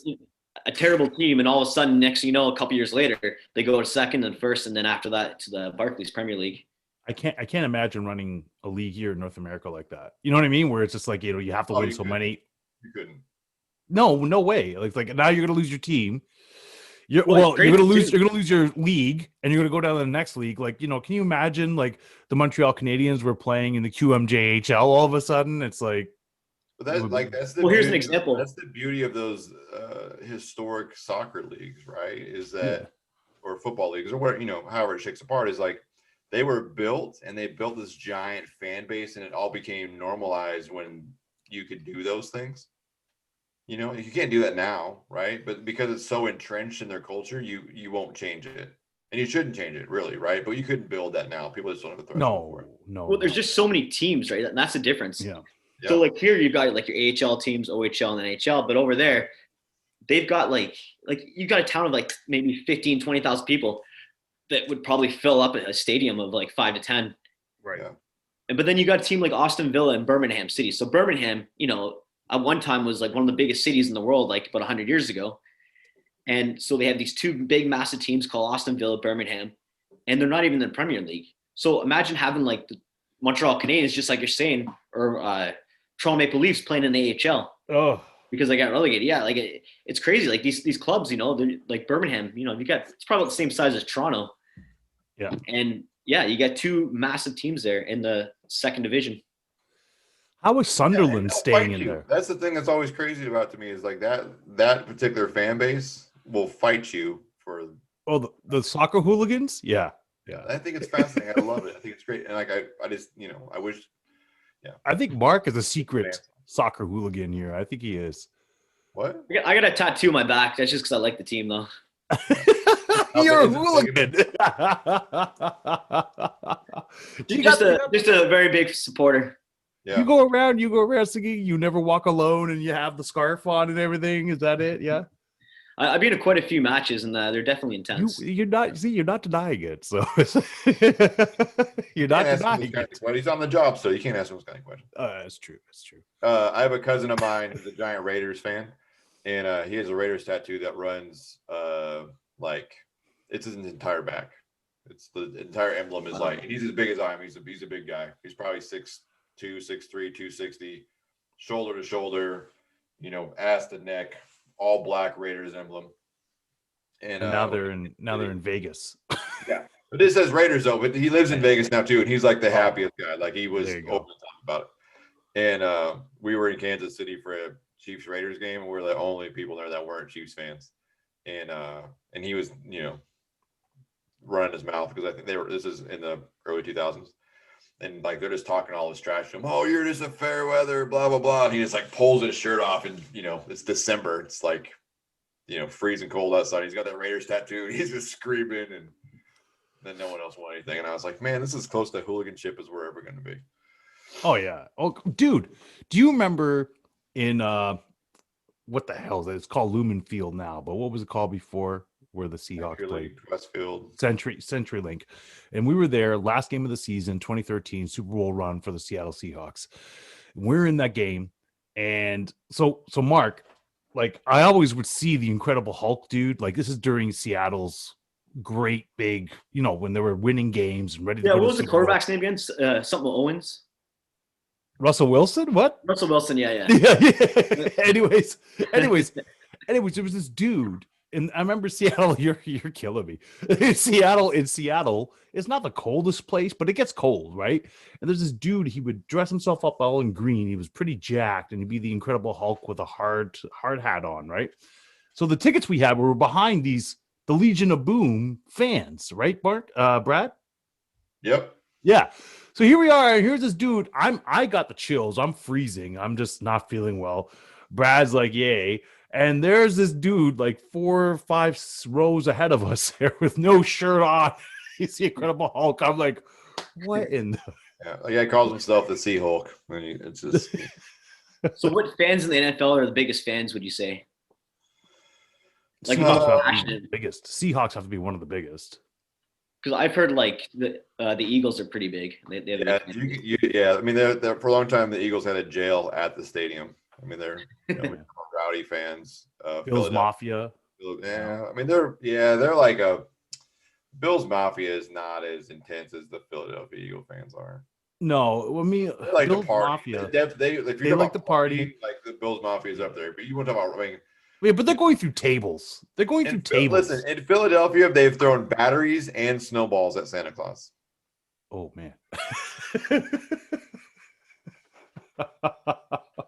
S4: a terrible team, and all of a sudden, next thing you know, a couple years later, they go to second and first, and then after that to the Barclays Premier League.
S3: I can't imagine running a league here in North America like that. You know what I mean? Where it's just like, you have to win so many.
S2: You couldn't.
S3: No way. Like now you're gonna lose your team. You're gonna lose your league, and you're gonna go down to the next league. Like, can you imagine like the Montreal Canadiens were playing in the QMJHL all of a sudden? It's like,
S2: that's the
S4: here's an
S2: beauty-
S4: example.
S2: That's the beauty of those historic soccer leagues, right? Is that or football leagues or where however it shakes apart is like they were built, and they built this giant fan base, and it all became normalized when you could do those things. You know, you can't do that now, right? But because it's so entrenched in their culture, you won't change it, and you shouldn't change it, really, right? But you couldn't build that now. People just don't have the threshold for it.
S3: No.
S4: Well, there's just so many teams, right? And that's the difference.
S3: Yeah.
S4: So like here you got like your AHL teams, OHL and NHL, but over there they've got like you got a town of like maybe 15, 20,000 people that would probably fill up a stadium of like 5 to 10.
S3: Right.
S2: Yeah.
S4: But then you got a team like Austin Villa and Birmingham City. So Birmingham, you know, at one time was like one of the biggest cities in the world, like about 100 years ago. And so they have these two big, massive teams called Austin Villa, Birmingham, and they're not even in the Premier League. So imagine having like the Montreal Canadiens, just like you're saying, or Toronto Maple Leafs playing in the AHL.
S3: Oh,
S4: Because they got relegated. Yeah, like it's crazy. Like these clubs, you know, they're like Birmingham, you know, it's probably the same size as Toronto.
S3: Yeah.
S4: And yeah, you got two massive teams there in the second division.
S3: how is Sunderland
S2: they'll
S3: staying
S2: fight
S3: in
S2: you.
S3: there?
S2: That's the thing that's always crazy about to me is like that particular fan base will fight you for.
S3: Oh, the soccer hooligans? Yeah.
S2: I think it's fascinating. I love it. I think it's great, and like I just I wish.
S3: I think Mark is a secret
S2: Man.
S3: soccer hooligan here. I think he is.
S2: What?
S4: I got a tattoo on my back. That's just because I like the team, though.
S3: You're a
S2: big is it?
S3: hooligan. You
S4: Just
S3: got-
S4: a very big supporter.
S2: Yeah.
S3: You go around singing. You never walk alone, and you have the scarf on and everything. Is that it? Yeah.
S4: I've been to quite a few matches, and they're definitely intense.
S3: You're not denying it. So you're not
S2: Can't ask him
S3: denying
S2: those kind
S3: it.
S2: of- Well, he's on the job, so you can't ask him those kind of questions.
S3: That's true.
S2: I have a cousin of mine who's a giant Raiders fan, and he has a Raiders tattoo that runs like it's his entire back. It's the entire emblem is like he's as big as I am. He's a big guy. He's probably 6'2", 6'3", 260, shoulder to shoulder, ass to neck, all black Raiders emblem. And
S3: Now they're in Vegas.
S2: but this says Raiders though, but he lives in Vegas now too, and he's like the happiest guy. Like he was
S3: There
S2: open
S3: you
S2: to
S3: go.
S2: talk about it. And we were in Kansas City for a Chiefs Raiders game, and we're the only people there that weren't Chiefs fans. And he was, running his mouth because I think this is in the early 2000s. And like they're just talking all this trash to him. Oh, you're just a fair weather, blah blah blah. And he just like pulls his shirt off, and it's December. It's like freezing cold outside. He's got that Raiders tattoo, and he's just screaming, and then no one else wanted anything. And I was like, man, this is close to hooliganship as we're ever going to be.
S3: Oh yeah. Oh, dude, do you remember in what the hell is it? It's called Lumen Field now, but what was it called before? Where the Seahawks played?
S2: Westfield.
S3: CenturyLink. And we were there last game of the season, 2013 Super Bowl run for the Seattle Seahawks. We're in that game. And so Mark, like I always would see the Incredible Hulk, dude. Like this is during Seattle's great big, when they were winning games and ready to
S4: Yeah,
S3: go
S4: what
S3: to
S4: was the
S3: Super Bowl.
S4: quarterback's name again? Something Owens.
S3: Russell Wilson? What?
S4: Russell Wilson. Yeah.
S3: Yeah. Anyways, there was this dude. And I remember Seattle, you're killing me. Seattle, it's not the coldest place, but it gets cold, right? And there's this dude, he would dress himself up all in green. He was pretty jacked, and he'd be the Incredible Hulk with a hard hat on, right? So the tickets we had were behind the Legion of Boom fans, right, Mark? Brad?
S2: Yep.
S3: Yeah. So here we are. And here's this dude. I got the chills. I'm freezing. I'm just not feeling well. Brad's like, yay. And there's this dude like 4 or 5 rows ahead of us there with no shirt on. He's the Incredible Hulk. I'm like, what in the...
S2: Yeah, he calls himself the Sea Hulk. It's just
S4: So what fans in the NFL are the biggest fans, would you say? Like
S3: Seahawks have to be
S4: passionate.
S3: the biggest. Seahawks have to be one of the biggest.
S4: Because I've heard like the Eagles are pretty big. They have a big fan.
S2: I mean, they're for a long time the Eagles had a jail at the stadium. I mean, they're rowdy fans.
S3: Bills
S2: Philadelphia.
S3: Mafia.
S2: Yeah, I mean they're like a Bills Mafia is not as intense as the Philadelphia Eagle fans are.
S3: No, I mean,
S2: They like
S3: Bills
S2: the party.
S3: Mafia.
S2: If you're
S3: They
S2: talking
S3: like
S2: about
S3: the party.
S2: like the Bills Mafia is up there. But you want to talk about? I mean,
S3: Yeah, but they're going through tables. They're going through tables.
S2: listen, in Philadelphia, they've thrown batteries and snowballs at Santa Claus.
S3: Oh man.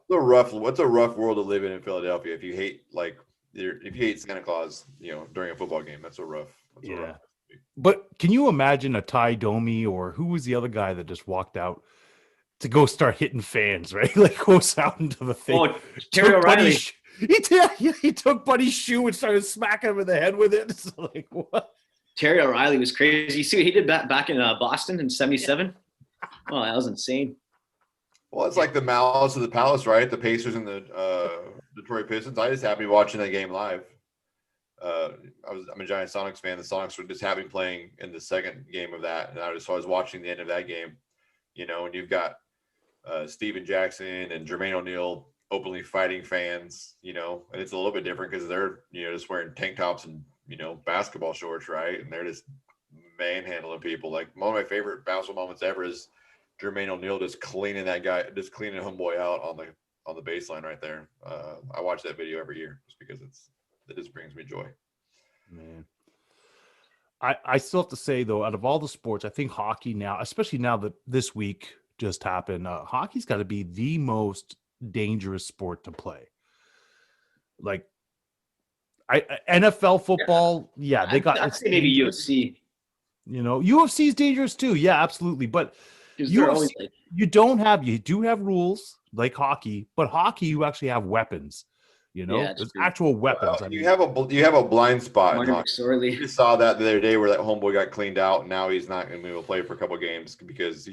S2: What's a rough world to live in Philadelphia if you hate Santa Claus, during a football game. That's a rough.
S3: Yeah. But can you imagine a Ty Domi, or who was the other guy that just walked out to go start hitting fans, right? Like goes out into the thing.
S4: Oh, Terry O'Reilly.
S3: He took Buddy's shoe and started smacking him in the head with it. It's like, what?
S4: Terry O'Reilly was crazy. You see what he did back in Boston in '77? Oh, that was insane.
S2: Well, it's like the Malice of the Palace, right? The Pacers and the Detroit Pistons. I just happened to be watching that game live. I'm a giant Sonics fan. The Sonics were just having playing in the second game of that, and I was watching the end of that game. You know, and you've got Steven Jackson and Jermaine O'Neal openly fighting fans. You know, and it's a little bit different because they're just wearing tank tops and basketball shorts, right? And they're just manhandling people. Like one of my favorite basketball moments ever is Jermaine O'Neal just cleaning homeboy out on the baseline right there. I watch that video every year just because it just brings me joy.
S3: Man, I still have to say though, out of all the sports, I think hockey now, especially now that this week just happened, hockey's got to be the most dangerous sport to play. Like NFL football, they got.
S4: I'd say maybe UFC.
S3: UFC is dangerous too. Yeah, absolutely. But UFC, you do have rules like hockey, but hockey you actually have weapons. There's actual weapons.
S2: Well, you have a blind spot.
S4: You
S2: just saw that the other day where that homeboy got cleaned out, and now he's not going to be able to play for a couple of games because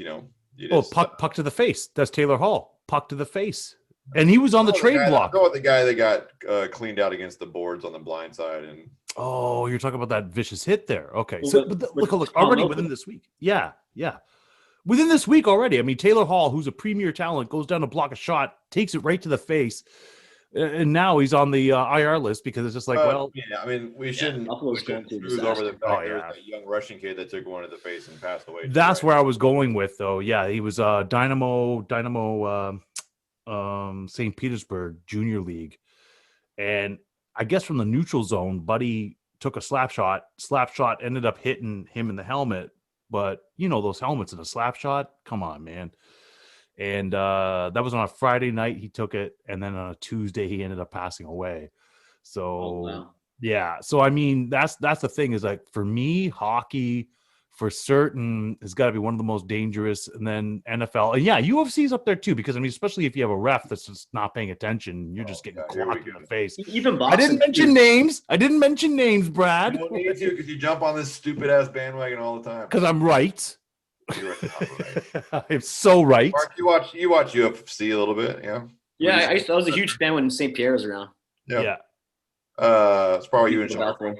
S3: puck to the face. That's Taylor Hall. Puck to the face, and he was on the trade block.
S2: Go with the guy that got cleaned out against the boards on the blind side, and
S3: you're talking about that vicious hit there. Okay, so look already within this week. Yeah. Within this week already. I mean, Taylor Hall, who's a premier talent, goes down to block a shot, takes it right to the face. And now he's on the IR list because it's just like,
S2: I mean, we shouldn't smooth over the fact there's that young Russian kid that took one to the face and passed away.
S3: That's where I was going with, though. Yeah, he was Dynamo St. Petersburg Junior League, and I guess from the neutral zone, Buddy took a slap shot. Slap shot ended up hitting him in the helmet, but those helmets in a slap shot. Come on, man. And that was on a Friday night. He took it, and then on a Tuesday he ended up passing away. So yeah. So I mean, that's the thing is like for me, hockey for certain has got to be one of the most dangerous. And then NFL, and UFC's up there too because I mean, especially if you have a ref that's just not paying attention, you're just getting clocked in the face.
S4: Even boxing,
S3: I didn't mention names, Brad.
S2: You don't need to because you jump on this stupid ass bandwagon all the time.
S3: Because I'm right. You're right. I'm so right.
S2: Mark, you watch UFC a little bit, yeah?
S4: Yeah, I was a huge fan when St. Pierre was around.
S2: Yeah. It's probably you and Sean.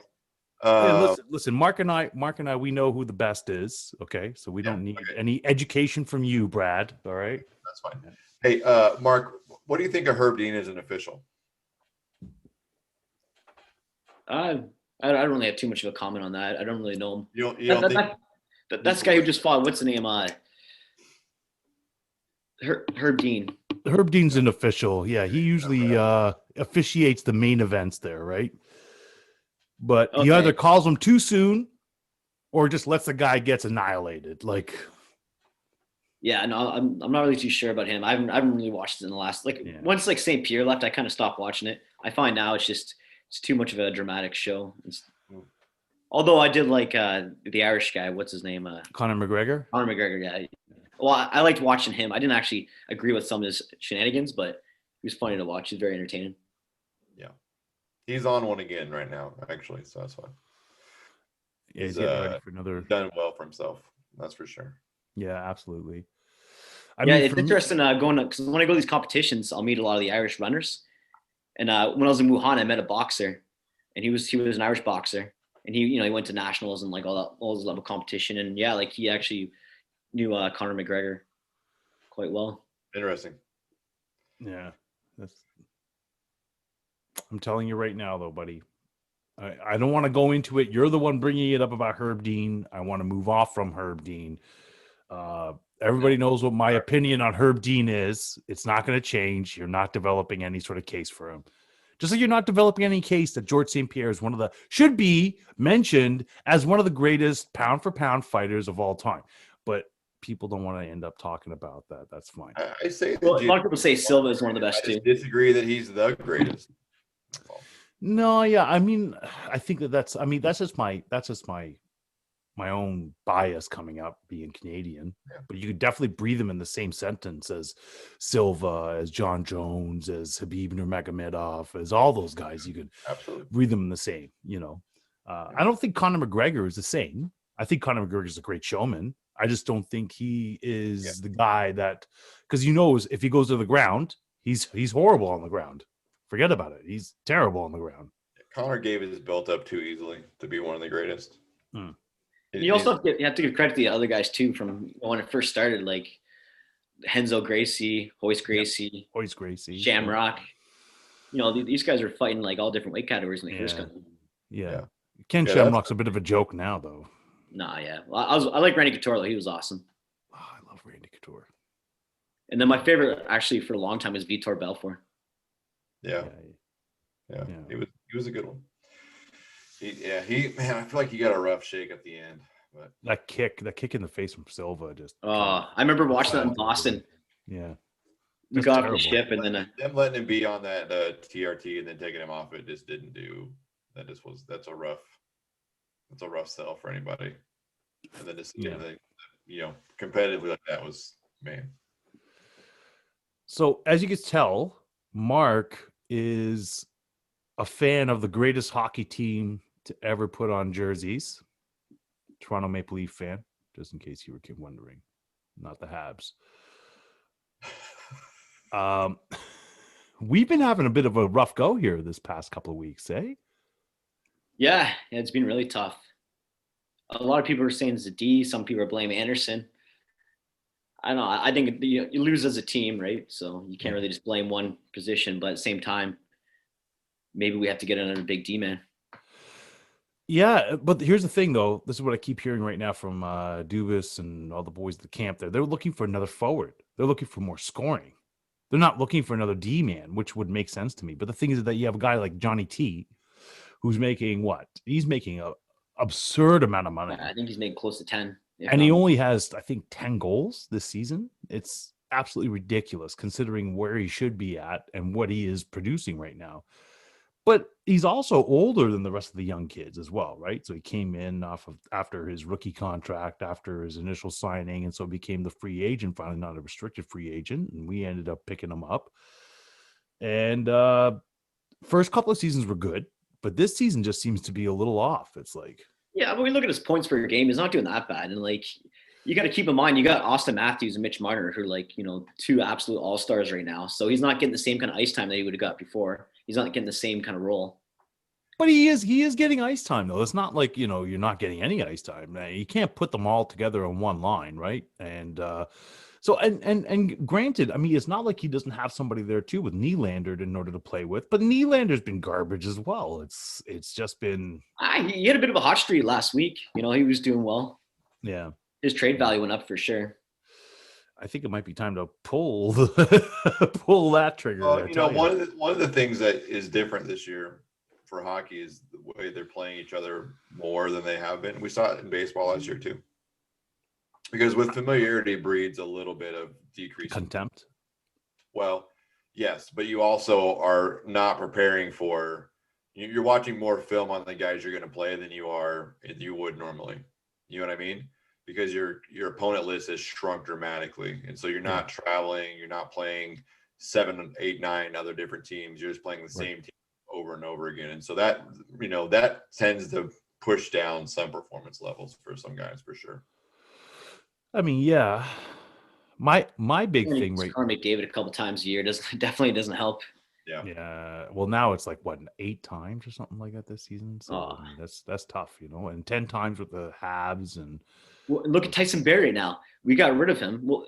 S3: Listen, Mark and I, we know who the best is. Okay, so we don't need any education from you, Brad. All right,
S2: that's fine. Hey, Mark, what do you think of Herb Dean as an official?
S4: I don't really have too much of a comment on that. I don't really know him.
S2: You don't think?
S4: That's the guy who just fought. What's the name? Herb Dean.
S3: Herb Dean's an official. Yeah, he usually officiates the main events there, right? But he either calls them too soon or just lets the guy gets annihilated. Like,
S4: yeah, no, I'm not really too sure about him. I haven't really watched it in the last once St. Pierre left, I kind of stopped watching it. I find now it's too much of a dramatic show. Although I did like the Irish guy. What's his name?
S3: Conor McGregor.
S4: Conor McGregor, yeah. Well, I liked watching him. I didn't actually agree with some of his shenanigans, but he was funny to watch. He's very entertaining.
S2: Yeah. He's on one again right now, actually, so that's fine.
S3: Yeah, he's getting ready for another.
S2: Done well for himself, that's for sure.
S3: Yeah, absolutely.
S4: It's interesting going because when I go to these competitions, I'll meet a lot of the Irish runners. And when I was in Wuhan, I met a boxer, and he was an Irish boxer. And he went to nationals and like all those level competition. And he actually knew Conor McGregor quite well.
S2: Interesting.
S3: Yeah. I'm telling you right now though, buddy, I don't want to go into it. You're the one bringing it up about Herb Dean. I want to move off from Herb Dean. Everybody knows what my opinion on Herb Dean is. It's not going to change. You're not developing any sort of case for him. Just like you're not developing any case that George St. Pierre is should be mentioned as one of the greatest pound for pound fighters of all time. But people don't want to end up talking about that. That's fine.
S2: I say
S4: a lot of people say Silva is one of the best too.
S2: I disagree that he's the greatest.
S3: No, yeah. I mean, I think that's just my my own bias coming up being Canadian, but you could definitely breathe them in the same sentence as Silva, as John Jones, as Habib Nurmagomedov, as all those guys. You could
S2: Absolutely.
S3: breathe them in the same, I don't think Conor McGregor is the same. I think Conor McGregor is a great showman. I just don't think he is the guy that, because if he goes to the ground, he's horrible on the ground. Forget about it. He's terrible on the ground.
S2: Conor gave his belt up too easily to be one of the greatest.
S4: You also have to give credit to the other guys too from when it first started, like Renzo Gracie, Hoist Gracie, Shamrock. These guys are fighting like all different weight categories when they first got.
S3: Yeah. Ken Shamrock's a bit of a joke now, though.
S4: Nah, yeah. Well, I like Randy Couture, though. He was awesome.
S3: Oh, I love Randy Couture.
S4: And then my favorite, actually, for a long time, was Vitor Belfort.
S2: Yeah. He was a good one. Man, I feel like he got a rough shake at the end. But
S3: that kick in the face from Silva just.
S4: I remember watching that in Boston.
S3: Yeah.
S4: We got off the ship, and then
S2: them letting him be on that TRT and then taking him off it just didn't do. That's a rough sell for anybody. And then to see anything, competitively like that was, man.
S3: So as you can tell, Mark is a fan of the greatest hockey team to ever put on jerseys. Toronto Maple Leaf fan, just in case you were wondering, not the Habs. We've been having a bit of a rough go here this past couple of weeks, eh?
S4: Yeah, it's been really tough. A lot of people are saying it's a D. Some people are blaming Anderson. I don't know. I think you lose as a team, right? So you can't really just blame one position. But at the same time, maybe we have to get another big D man.
S3: Yeah, but here's the thing, though. This is what I keep hearing right now from Dubas and all the boys at the camp there. They're looking for another forward. They're looking for more scoring. They're not looking for another D man, which would make sense to me. But the thing is that you have a guy like Johnny T, who's making what? He's making an absurd amount of money.
S4: I think he's making close to 10.
S3: And he only has, I think, 10 goals this season. It's absolutely ridiculous considering where he should be at and what he is producing right now. But he's also older than the rest of the young kids as well, right? So he came in after his rookie contract, after his initial signing, and so became the free agent, finally not a restricted free agent, and we ended up picking him up. And first couple of seasons were good, but this season just seems to be a little off. It's like,
S4: yeah, but we look at his points per game; he's not doing that bad. And like, you got to keep in mind, you got Austin Matthews and Mitch Marner, who are two absolute all-stars right now. So he's not getting the same kind of ice time that he would have got before. He's not getting the same kind of role.
S3: But he is getting ice time, though. It's not like, you're not getting any ice time. You can't put them all together on one line, right? And so granted, I mean, it's not like he doesn't have somebody there too with Nylander in order to play with, but Nylander's been garbage as well. It's just been.
S4: He had a bit of a hot streak last week. He was doing well.
S3: Yeah.
S4: His trade value went up for sure.
S3: I think it might be time to pull that trigger.
S2: One of the things that is different this year for hockey is the way they're playing each other more than they have been. We saw it in baseball last year too. Because with familiarity breeds a little bit of decrease.
S3: Contempt.
S2: Well, yes, but you also are not preparing for. You're watching more film on the guys you're going to play than you would normally. You know what I mean? Because your opponent list has shrunk dramatically. And so you're not traveling, you're not playing 7, 8, 9 other different teams. You're just playing the same team over and over again. And so that tends to push down some performance levels for some guys for sure. I
S3: mean, yeah. My big thing
S4: right now. McDavid a couple times a year definitely doesn't help.
S2: Yeah.
S3: Yeah. Well, now it's like 8 times or something like that this season. So I mean, that's tough, and 10 times with the Habs and.
S4: Well, look at Tyson Barrie now. We got rid of him. Well,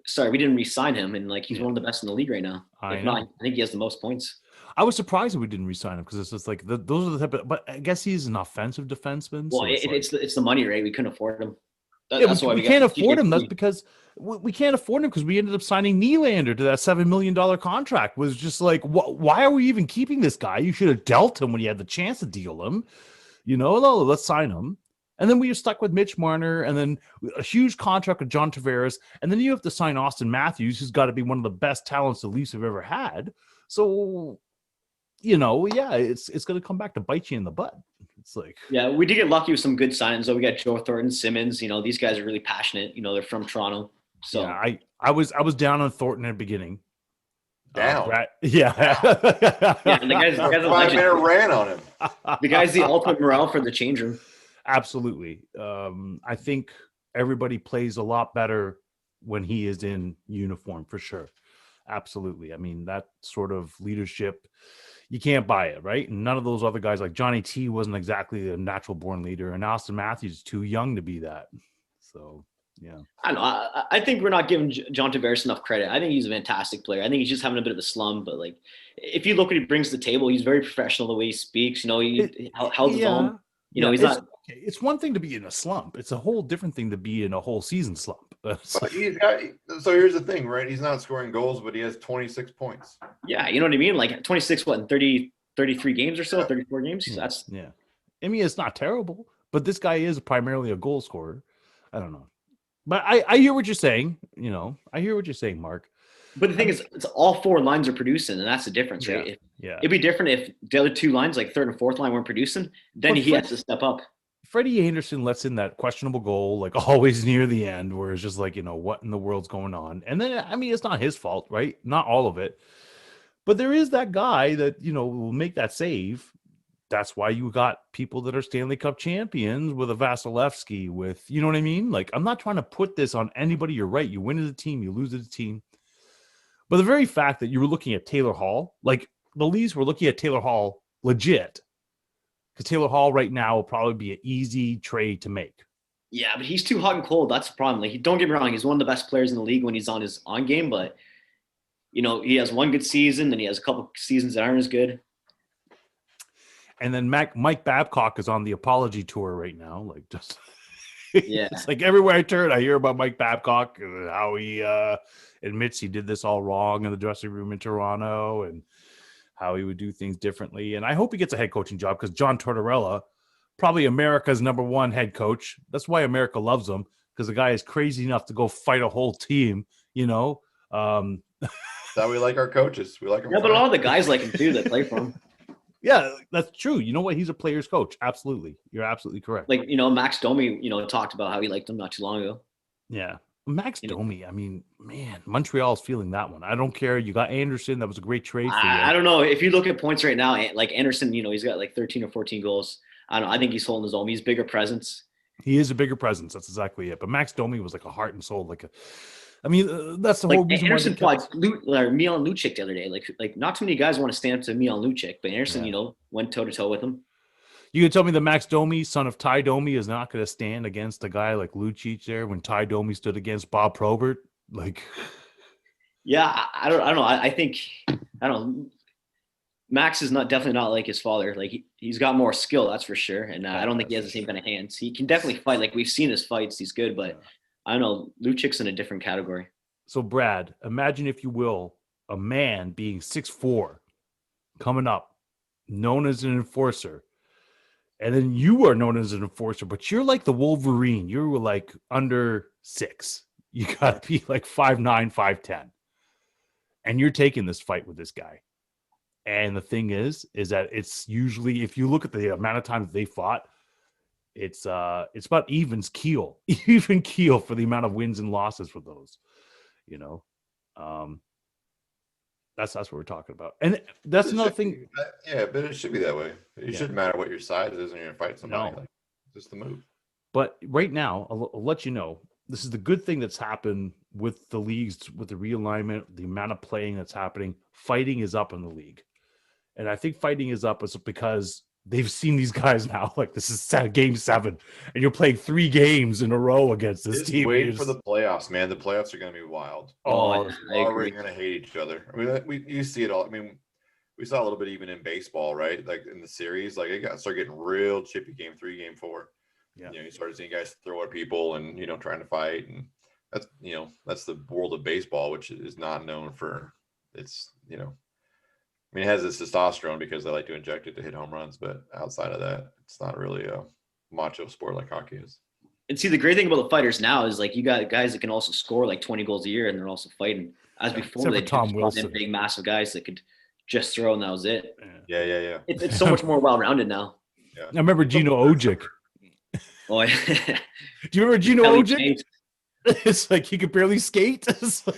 S4: sorry, we didn't re-sign him, and he's one of the best in the league right now. I think he has the most points.
S3: I was surprised that we didn't re-sign him because it's just like those are the type of. But I guess he's an offensive defenseman.
S4: Well, so it's the money, right? We couldn't afford him.
S3: That's why we can't afford him. That's because we can't afford him because we ended up signing Nylander to that $7 million contract. Was just like, why are we even keeping this guy? You should have dealt him when you had the chance to deal him. No, let's sign him. And then we are stuck with Mitch Marner and then a huge contract with John Tavares. And then you have to sign Austin Matthews, who's got to be one of the best talents the Leafs have ever had. So, it's going to come back to bite you in the butt. It's like,
S4: Yeah, we did get lucky with some good signings. Though we got Joe Thornton, Simmons. These guys are really passionate. They're from Toronto. So
S3: yeah, I was down on Thornton at the beginning.
S2: Down.
S3: Yeah.
S4: yeah, and the guy's
S2: A
S4: a
S2: 5-minute
S4: legend.
S2: ran on him.
S4: The guy's the ultimate morale for the change room.
S3: Absolutely. I think everybody plays a lot better when he is in uniform, for sure. Absolutely. I mean, that sort of leadership, you can't buy it, right? And none of those other guys, like Johnny T wasn't exactly a natural born leader, and Austin Matthews is too young to be that. So, yeah.
S4: I don't know. I think we're not giving John Tavares enough credit. I think he's a fantastic player. I think he's just having a bit of a slump. But like, if you look what he brings to the table, he's very professional the way he speaks. He held his own. He's not.
S3: It's one thing to be in a slump. It's a whole different thing to be in a whole season slump.
S2: But so here's the thing, right? He's not scoring goals, but he has 26 points.
S4: Yeah, you know what I mean? Like 26, in 33 games or so, 34 games? That's
S3: I mean, it's not terrible, but this guy is primarily a goal scorer. I don't know. But I hear what you're saying. I hear what you're saying, Mark.
S4: But the thing is, it's all four lines are producing, and that's the difference, right?
S3: Yeah.
S4: It'd be different if the other two lines, like third and fourth line, weren't producing. Then he has to step up.
S3: Freddie Anderson lets in that questionable goal, like always near the end, where it's just like, what in the world's going on? And then, I mean, it's not his fault, right? Not all of it. But there is that guy that, will make that save. That's why you got people that are Stanley Cup champions with a Vasilevsky, with, you know what I mean? Like, I'm not trying to put this on anybody. You're right. You win as a team, you lose as a team. But the very fact that you were looking at Taylor Hall, like the Leafs were looking at Taylor Hall legit. Because Taylor Hall right now will probably be an easy trade to make.
S4: Yeah, but he's too hot and cold. That's the problem. Like, don't get me wrong, he's one of the best players in the league when he's on his on game, but he has one good season, then he has a couple seasons that aren't as good.
S3: And then Mike Babcock is on the apology tour right now. Like, just
S4: yeah,
S3: it's like everywhere I turn, I hear about Mike Babcock and how he admits he did this all wrong in the dressing room in Toronto, and how he would do things differently. And I hope he gets a head coaching job, because John Tortorella, probably America's #1 head coach. That's why America loves him, because the guy is crazy enough to go fight a whole team,
S2: That's how we like our coaches. We like them.
S4: Yeah, but a lot of the guys like him too that play for him.
S3: Yeah, that's true. You know what? He's a player's coach. Absolutely. You're absolutely correct.
S4: Like, Max Domi, talked about how he liked him not too long ago.
S3: Yeah. Max Domi, I mean, man, Montreal's feeling that one. I don't care. You got Anderson. That was a great trade for you.
S4: I don't know. If you look at points right now, like Anderson, he's got like 13 or 14 goals. I don't know. I think he's holding his own. He's bigger presence.
S3: He is a bigger presence. That's exactly it. But Max Domi was like a heart and soul. That's the whole reason.
S4: Anderson fought Milan Lucic the other day. Like not too many guys want to stand up to Milan Lucic, but Anderson, went toe to toe with him.
S3: You can tell me that Max Domi, son of Ty Domi, is not going to stand against a guy like Lucic there when Ty Domi stood against Bob Probert? Like,
S4: yeah, I don't know. I think Max is definitely not like his father. Like he's got more skill, that's for sure. And I don't think he has the same kind of hands. He can definitely fight. Like we've seen his fights, he's good. But I don't know. Lucic's in a different category.
S3: So Brad, imagine if you will, a man being 6'4", coming up, known as an enforcer. And then you are known as an enforcer, but you're like the Wolverine. You're like under 6. You got to be like 5'9", 5'10". And you're taking this fight with this guy. And the thing is that it's usually, if you look at the amount of times they fought, it's about even keel for the amount of wins and losses for those, That's what we're talking about. And that's another thing.
S2: Yeah, but it should be that way. It shouldn't matter what your size is when you're fighting somebody.
S3: No.
S2: Like, just the move.
S3: But right now, I'll let you know, this is the good thing that's happened with the leagues, with the realignment, the amount of playing that's happening. Fighting is up in the league. And I think fighting is up is because they've seen these guys now. Like, this is game 7, and you're playing 3 games in a row against this team.
S2: Waiting for the playoffs, man. The playoffs are going to be wild.
S4: Oh,
S2: we're going to hate each other. I mean, you see it all. I mean, we saw a little bit even in baseball, right? Like in the series, like it started getting real chippy. Game 3, game 4. Yeah, you started seeing guys throw at people and trying to fight, and that's that's the world of baseball, which is not known for its I mean, it has this testosterone because they like to inject it to hit home runs, but outside of that, it's not really a macho sport like hockey is.
S4: And see, the great thing about the fighters now is like you got guys that can also score like 20 goals a year, and they're also fighting. As before, they
S3: Tom Wilson,
S4: big, massive guys that could just throw, and that was it.
S2: Yeah.
S4: It's so much more well-rounded now.
S3: I remember Gino Ojic.
S4: Oh, yeah.
S3: Do you remember Gino
S4: Kelly
S3: Ojic?
S4: Chase.
S3: It's like he could barely skate. It's like,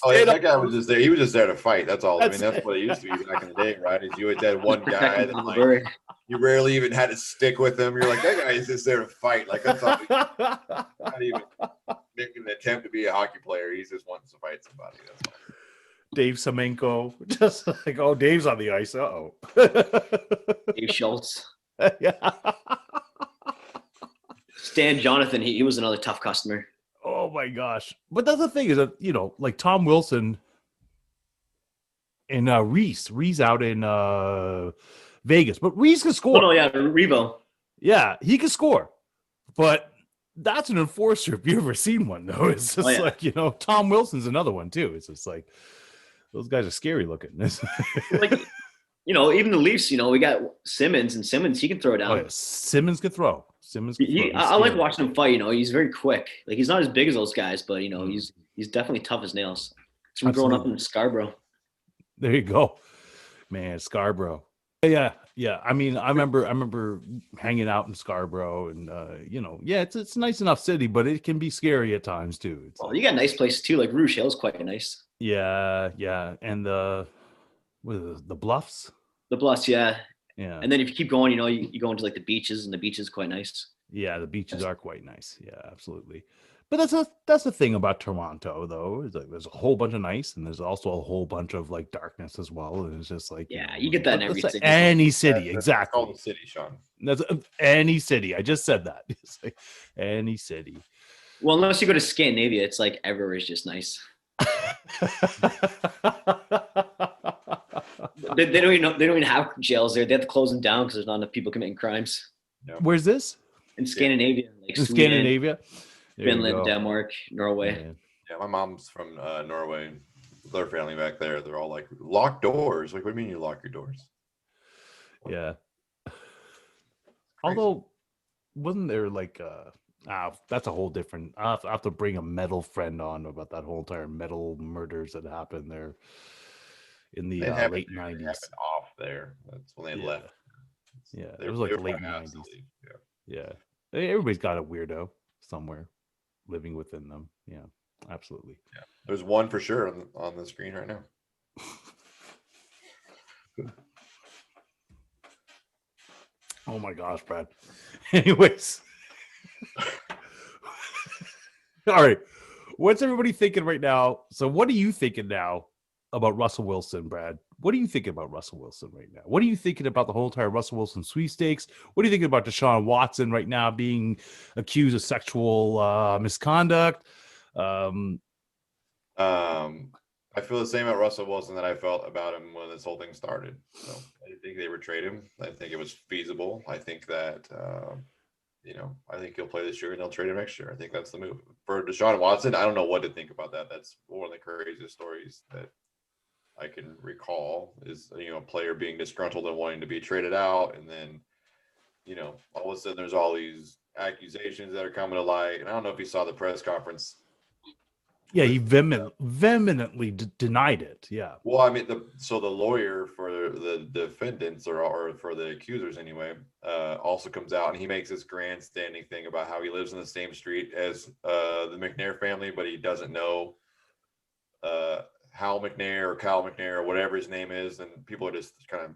S2: Oh yeah, that guy was just there. He was just there to fight. That's all. I mean,
S3: That's
S2: that's what it used to be back in the day, right? Is you had that one guy
S4: Protecting
S2: that
S4: the
S2: like
S4: bird.
S2: you rarely even had to stick with him. You're like, that guy is just there to fight. Like that's all. He's not even making an attempt to be a hockey player. He's just wanting to fight somebody. That's all.
S3: Dave Semenko, just like, oh, Dave's on the ice. Uh-oh.
S4: Dave Schultz.
S3: Yeah.
S4: Stan Jonathan, he was another tough customer.
S3: Oh my gosh. But that's the thing is that, you know, like Tom Wilson and Reese out in Vegas. But Reese can score.
S4: Oh, no, yeah, Revo.
S3: Yeah, he can score. But that's an enforcer if you've ever seen one, though. It's just like, you know, Tom Wilson's another one, too. It's just like, those guys are scary looking.
S4: Like, you know, even the Leafs, you know, we got Simmons, and Simmons, he can throw down.
S3: Oh, yeah. Simmons can throw.
S4: I like watching him fight. You know, he's very quick. Like, he's not as big as those guys, but you know, he's definitely tough as nails. It's from growing up in Scarborough.
S3: There you go, man. Scarborough. Yeah. I mean, I remember hanging out in Scarborough, and you know, yeah, it's a nice enough city, but it can be scary at times too. It's
S4: you got nice places too, like Rouge Hill's quite nice.
S3: Yeah, and the Bluffs.
S4: The Bluffs, yeah.
S3: Yeah.
S4: And then if you keep going, you know, you go into like the beaches, and the beach is quite nice.
S3: Yeah, the beaches are quite nice. Yeah, absolutely. But that's the thing about Toronto, though, is like there's a whole bunch of nice, and there's also a whole bunch of like darkness as well. And it's just like,
S4: yeah, you get that in every city.
S3: Any city,
S2: That's
S3: exactly.
S2: called the city, Sean.
S3: That's any city. I just said that. It's like any city.
S4: Well, unless you go to Scandinavia, it's like everywhere is just nice. They don't even have jails there. They have to close them down because there's not enough people committing crimes.
S2: Yeah.
S3: Where's this?
S4: In Scandinavia, like
S3: In
S4: Sweden,
S3: Scandinavia, There you
S4: Finland,
S3: go.
S4: Denmark, Norway.
S3: Man.
S2: Yeah, my mom's from Norway. Their family back there, they're all like locked doors. Like, what do you mean you lock your doors?
S3: Yeah. Although, wasn't there like that's a whole different. I have to bring a metal friend on about that whole entire metal murders that happened there in the late
S2: It
S3: 90s.
S2: happened off there. That's when they left.
S3: Yeah,
S2: They
S3: it was
S2: were-
S3: like
S2: they were
S3: late
S2: probably
S3: 90s.
S2: absolutely- Yeah.
S3: Yeah. Everybody's got a weirdo somewhere living within them. Yeah, absolutely.
S2: There's one for sure on the screen right now.
S3: Oh my gosh, Brad. Anyways. All right. What's everybody thinking right now? So what are you thinking now about Russell Wilson, Brad? What are you thinking about Russell Wilson right now? What are you thinking about the whole entire Russell Wilson sweepstakes? What are you thinking about Deshaun Watson right now being accused of sexual misconduct?
S2: I feel the same about Russell Wilson that I felt about him when this whole thing started. So I didn't think they would trade him. I think it was feasible. I think that I think he'll play this year and they'll trade him next year. I think that's the move. For Deshaun Watson, I don't know what to think about that. That's one of the craziest stories that I can recall is, a player being disgruntled and wanting to be traded out. And then, all of a sudden there's all these accusations that are coming to light. And I don't know if you saw the press conference.
S3: Yeah, he vehemently denied it. Yeah.
S2: Well, I mean, the lawyer for the defendants or for the accusers anyway, also comes out and he makes this grandstanding thing about how he lives in the same street as the McNair family, but he doesn't know Hal McNair or Kyle McNair or whatever his name is, and people are just kind of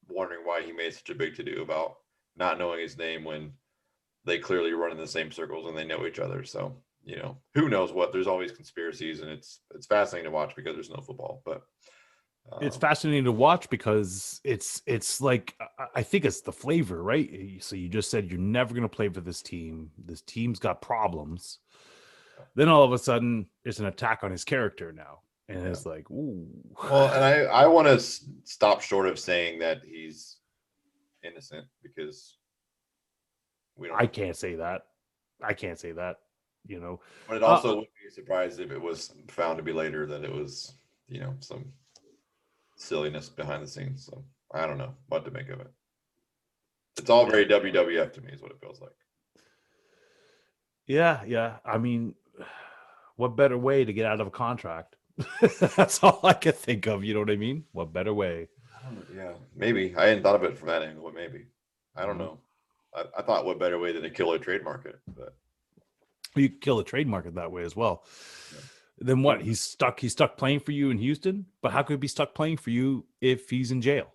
S2: wondering why he made such a big to-do about not knowing his name when they clearly run in the same circles and they know each other. So who knows what? There's always conspiracies, and it's fascinating to watch because there's no football. But
S3: it's fascinating to watch because it's like, I think it's the flavor, right? So you just said you're never going to play for this team. This team's got problems. Then all of a sudden, it's an attack on his character now, and it's like, ooh.
S2: Well, and I want to stop short of saying that he's innocent because we don't.
S3: I can't say that.
S2: But it also wouldn't be surprised if it was found to be later that it was, some silliness behind the scenes. So I don't know what to make of it. It's all very WWF to me, is what it feels like.
S3: Yeah. I mean, what better way to get out of a contract? That's all I can think of. You know what I mean? What better way?
S2: Yeah, maybe. I hadn't thought of it from that angle, but maybe. I don't know. I thought what better way than to kill a trade market, but
S3: You could kill a trade market that way as well.
S2: Yeah.
S3: Then what? He's stuck playing for you in Houston, but how could he be stuck playing for you if he's in jail?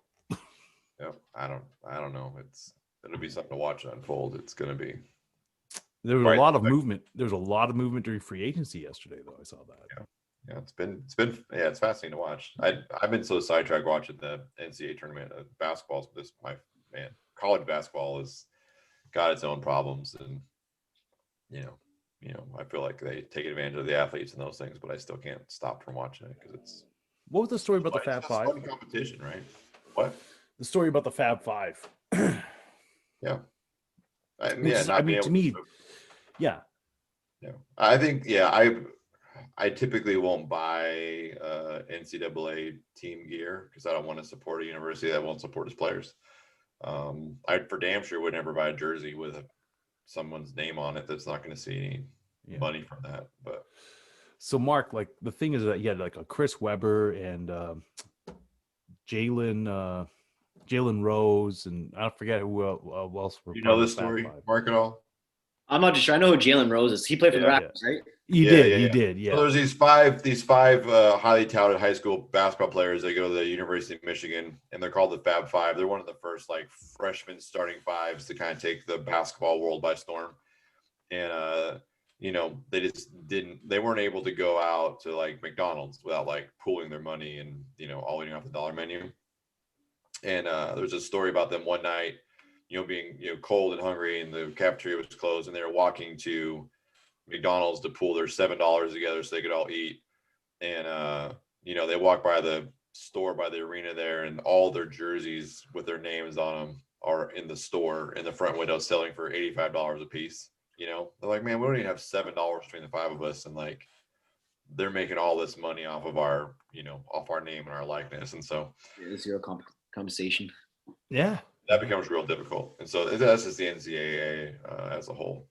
S2: yeah, I don't know. It'll be something to watch unfold. It's gonna be.
S3: There was
S2: Right.
S3: a lot of movement. There was a lot of movement during free agency yesterday, though. I saw that.
S2: Yeah, it's been it's fascinating to watch. I've been so sidetracked watching the NCAA tournament. Basketball's college basketball has got its own problems, and I feel like they take advantage of the athletes and those things, but I still can't stop from watching it because it's.
S3: What was the story about the
S2: it's
S3: Fab
S2: just
S3: Five?
S2: fun competition, right? What?
S3: The story about the Fab Five.
S2: Yeah.
S3: To me, yeah.
S2: Yeah, I think I typically won't buy NCAA team gear because I don't want to support a university that won't support its players. I for damn sure would never buy a jersey with someone's name on it that's not going to see any money from that. But
S3: so Mark, like the thing is that you had like a Chris Webber and Jalen Rose, and I forget who else were.
S2: You know
S3: part of
S2: this
S3: the Fab
S2: story,
S3: Five.
S2: Mark, at all?
S4: I'm not just sure. I know who Jalen Rose is. He played for the
S2: Yeah.
S4: Raptors, right?
S3: He did.
S2: So there's these five highly touted high school basketball players that go to the University of Michigan, and they're called the Fab Five. They're one of the first like freshman starting fives to kind of take the basketball world by storm. And they weren't able to go out to like McDonald's without like pooling their money and all eating off the dollar menu. And there's a story about them one night, being cold and hungry, and the cafeteria was closed, and they were walking to McDonald's to pool their $7 together so they could all eat. And they walk by the store by the arena there, and all their jerseys with their names on them are in the store in the front window selling for $85 a piece. They're like, man, we don't even have $7 between the five of us, and like they're making all this money off of our off our name and our likeness. And so
S4: Zero compensation.
S3: Yeah.
S2: that becomes real difficult. And so that's just the NCAA as a whole.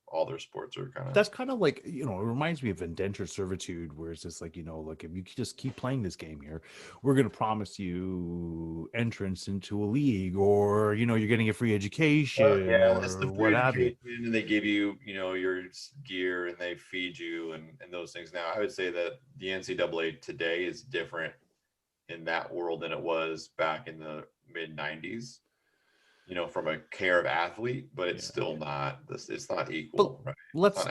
S2: All their sports are kind of.
S3: That's kind of like, it reminds me of indentured servitude, where it's just like, like if you just keep playing this game here, we're going to promise you entrance into a league, or, you're getting a free education,
S2: that's the
S3: or what have you.
S2: And they give you, your gear, and they feed you and those things. Now, I would say that the NCAA today is different in that world than it was back in the mid 90s. From a care of athlete, but it's still not this. It's not equal.
S3: But
S2: right?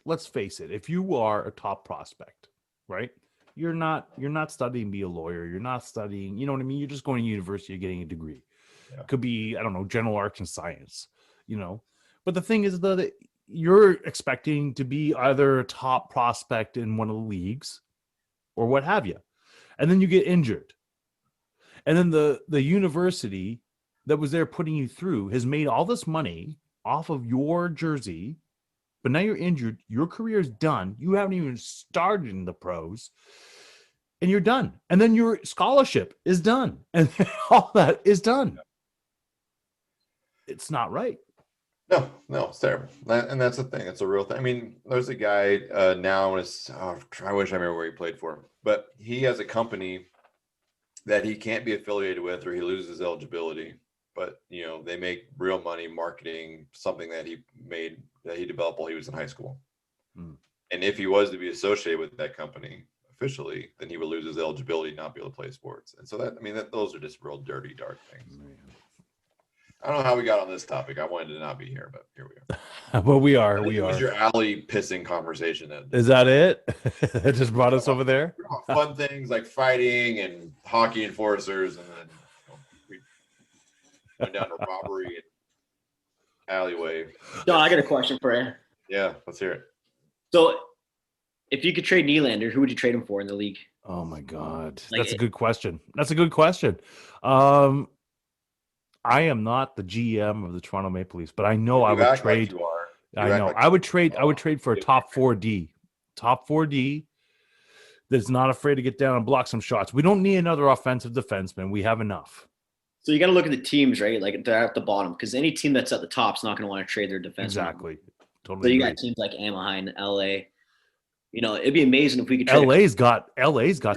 S3: let's face it. If you are a top prospect, right? You're not studying to be a lawyer. You're not studying. You know what I mean? You're just going to university, you're getting a degree.
S2: Yeah.
S3: Could be, I don't know, general arts and science. But the thing is that you're expecting to be either a top prospect in one of the leagues, or what have you, and then you get injured, and then the university that was there putting you through has made all this money off of your jersey, but now you're injured. Your career is done. You haven't even started in the pros, and you're done. And then your scholarship is done, and all that is done. It's not right.
S2: No, it's terrible. And that's the thing. It's a real thing. I mean, there's a guy now. I wish I remember where he played for, but he has a company that he can't be affiliated with, or he loses eligibility. But they make real money marketing something that he developed while he was in high school. And if he was to be associated with that company officially, then he would lose his eligibility, not be able to play sports. And so those are just real dirty, dark things. I don't know how we got on this topic. I wanted to not be here, but here we are.
S3: But we are.
S2: It was your alley pissing conversation.
S3: Is that it? That just brought us over there?
S2: Fun things like fighting and hockey enforcers, and then we went down to robbery and alleyway.
S4: John, I got a question for you.
S2: Yeah, let's hear it.
S4: So, if you could trade Nylander, who would you trade him for in the league?
S3: Oh my God,
S4: Like
S3: that's a good question. I am not the GM of the Toronto Maple Leafs, but I know I would trade.
S2: Like you are.
S3: I know I would trade. I would trade for a top 4D that's not afraid to get down and block some shots. We don't need another offensive defenseman. We have enough.
S4: So you got to look at the teams, right? Like they're at the bottom, because any team that's at the top is not going to want to trade their defenseman.
S3: Exactly.
S4: So
S3: Totally.
S4: you
S3: agree.
S4: got teams like Anaheim, LA. It'd be amazing if we could trade.
S3: LA's got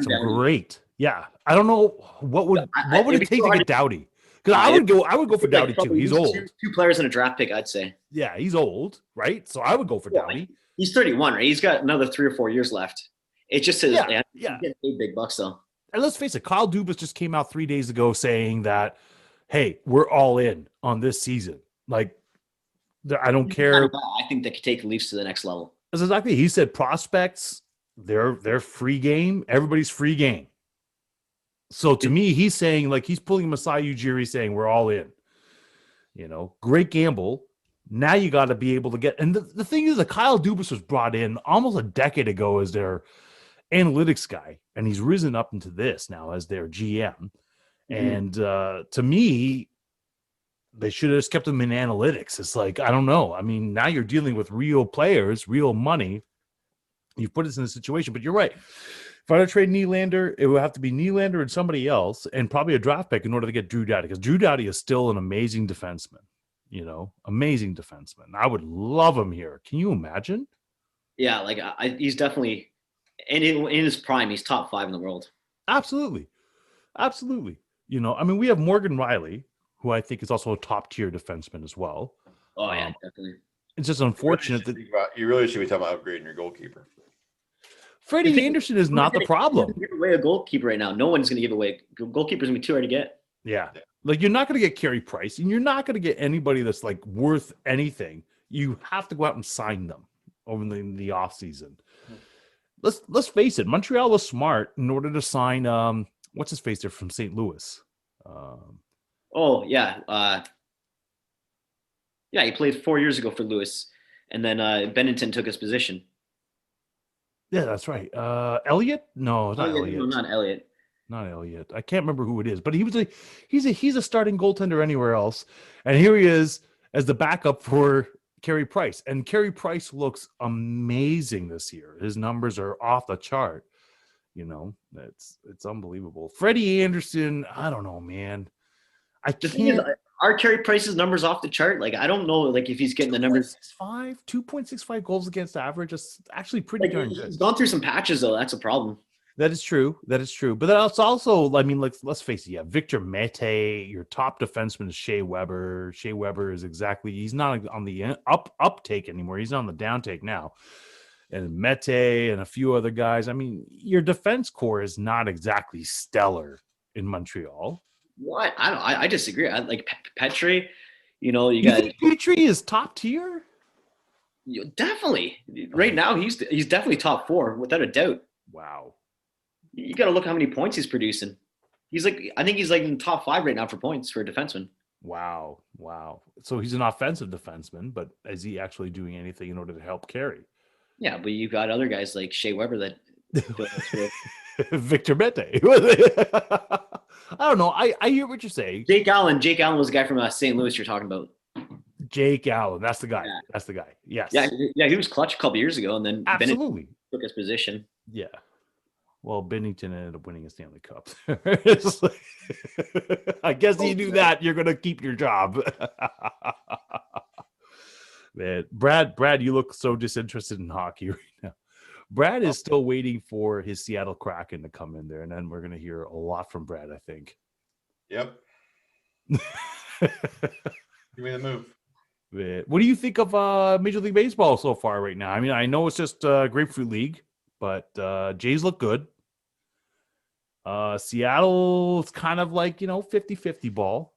S3: some great. Yeah, I don't know what would it
S4: it'd be
S3: take
S4: so
S3: to
S4: hard
S3: get Doughty. Because I would go for Doughty too.
S4: probably
S3: He's
S4: these
S3: old.
S4: Two players in a draft pick, I'd say.
S3: Yeah, he's old, right? So I would go for
S4: Yeah,
S3: Doughty.
S4: He's 31, right? He's got another 3 or 4 years left. It's just his,
S3: Yeah.
S4: he's getting paid big bucks though.
S3: And let's face it, Kyle Dubas just came out 3 days ago saying that, hey, we're all in on this season. Like, I don't care.
S4: I think they could take the Leafs to the next level.
S3: That's exactly. He said prospects, they're free game. Everybody's free game. So to me, he's saying, like, he's pulling Masai Ujiri saying we're all in. You know, great gamble. Now you got to be able to get. And the thing is that Kyle Dubas was brought in almost a decade ago as their analytics guy, and he's risen up into this now as their GM. And to me, they should have just kept him in analytics. It's like, I don't know. I mean, now you're dealing with real players, real money. You've put us in a situation, but you're right. If I were to trade Nylander, it would have to be Nylander and somebody else, and probably a draft pick in order to get Drew Doughty, because Drew Doughty is still an amazing defenseman. You know, amazing defenseman. I would love him here. Can you imagine?
S4: Yeah, like he's definitely, and in his prime, he's top 5 in the world.
S3: Absolutely. Absolutely. You know, I mean, we have Morgan Riley, who I think is also a top tier defenseman as well.
S4: Oh, yeah, definitely.
S3: It's just unfortunate that
S2: You really should be talking about upgrading your goalkeeper.
S3: Freddie Anderson is not the problem.
S4: Give away a goalkeeper right now. No one's going to give away. Goalkeeper's going to be too hard to get.
S3: Yeah. Like, you're not going to get Carey Price, and you're not going to get anybody that's like worth anything. You have to go out and sign them over the off season. Let's face it. Montreal was smart in order to sign what's his face there from St. Louis.
S4: Oh yeah, yeah. He played 4 years ago for Lewis, and then Bennington took his position.
S3: Yeah, that's right. Elliott? No, not Elliott.
S4: No, not Elliott.
S3: Not Elliott. I can't remember who it is, but he's a starting goaltender anywhere else, and here he is as the backup for Carey Price. And Carey Price looks amazing this year. His numbers are off the chart. You know, it's unbelievable. Freddie Anderson, I don't know, man.
S4: The thing is, are Carey Price's numbers off the chart? Like, I don't know, like if he's getting the numbers.
S3: 2.65 goals against average. That's actually pretty darn good.
S4: He's gone through some patches though. That's a problem.
S3: That is true. But that's also, I mean, let's face it. Yeah, Victor Mete, your top defenseman is Shea Weber. Shea Weber is he's not on the uptake anymore. He's on the downtake now. And Mete and a few other guys. I mean, your defense core is not exactly stellar in Montreal.
S4: What? I disagree. I like Petrie. You know,
S3: you got Petrie is top tier.
S4: Definitely. Right now, he's definitely top 4 without a doubt.
S3: Wow.
S4: You got to look how many points he's producing. I think he's like in the top 5 right now for points for a defenseman.
S3: Wow. So he's an offensive defenseman, but is he actually doing anything in order to help Carey?
S4: Yeah, but you've got other guys like Shea Weber that.
S3: Victor Mete. I don't know. I hear what you're saying.
S4: Jake Allen was the guy from St. Louis you're talking about.
S3: Jake Allen. That's the guy.
S4: Yeah.
S3: That's the guy. Yes.
S4: Yeah. He was clutch a couple years ago, and then
S3: absolutely
S4: Bennington took his position.
S3: Yeah. Well, Bennington ended up winning a Stanley Cup. I guess you do that, you're going to keep your job. Man, Brad, you look so disinterested in hockey right now. Brad is still waiting for his Seattle Kraken to come in there, and then we're going to hear a lot from Brad, I think.
S2: Yep. Give me the move.
S3: Man, what do you think of Major League Baseball so far right now? I mean, I know it's just Grapefruit League, but Jays look good. Seattle, it's kind of like, 50-50 ball.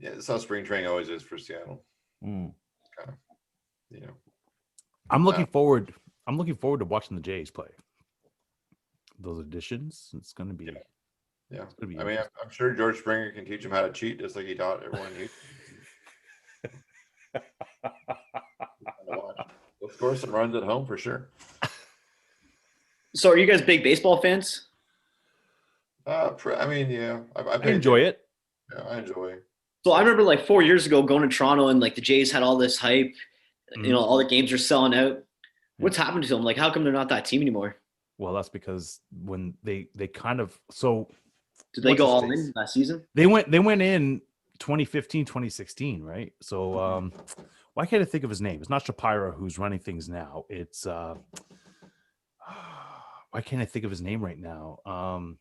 S2: Yeah, that's how spring training always is for Seattle.
S3: Kind
S2: of,
S3: I'm looking forward to watching the Jays play. Those additions, it's going to be.
S2: Yeah. I mean, I'm sure George Springer can teach him how to cheat, just like he taught everyone. He'll score some runs at home for sure.
S4: So, are you guys big baseball fans?
S2: I mean, yeah, I
S3: enjoy it.
S2: Yeah, I enjoy.
S4: So I remember like 4 years ago going to Toronto, and like the Jays had all this hype. All the games are selling out. What's happened to them? Like, how come they're not that team anymore?
S3: Well, that's because when they kind of so.
S4: Did they go all in last season?
S3: They went in 2015, 2016, right? So why can't I think of his name? It's not Shapiro who's running things now. It's why can't I think of his name right now?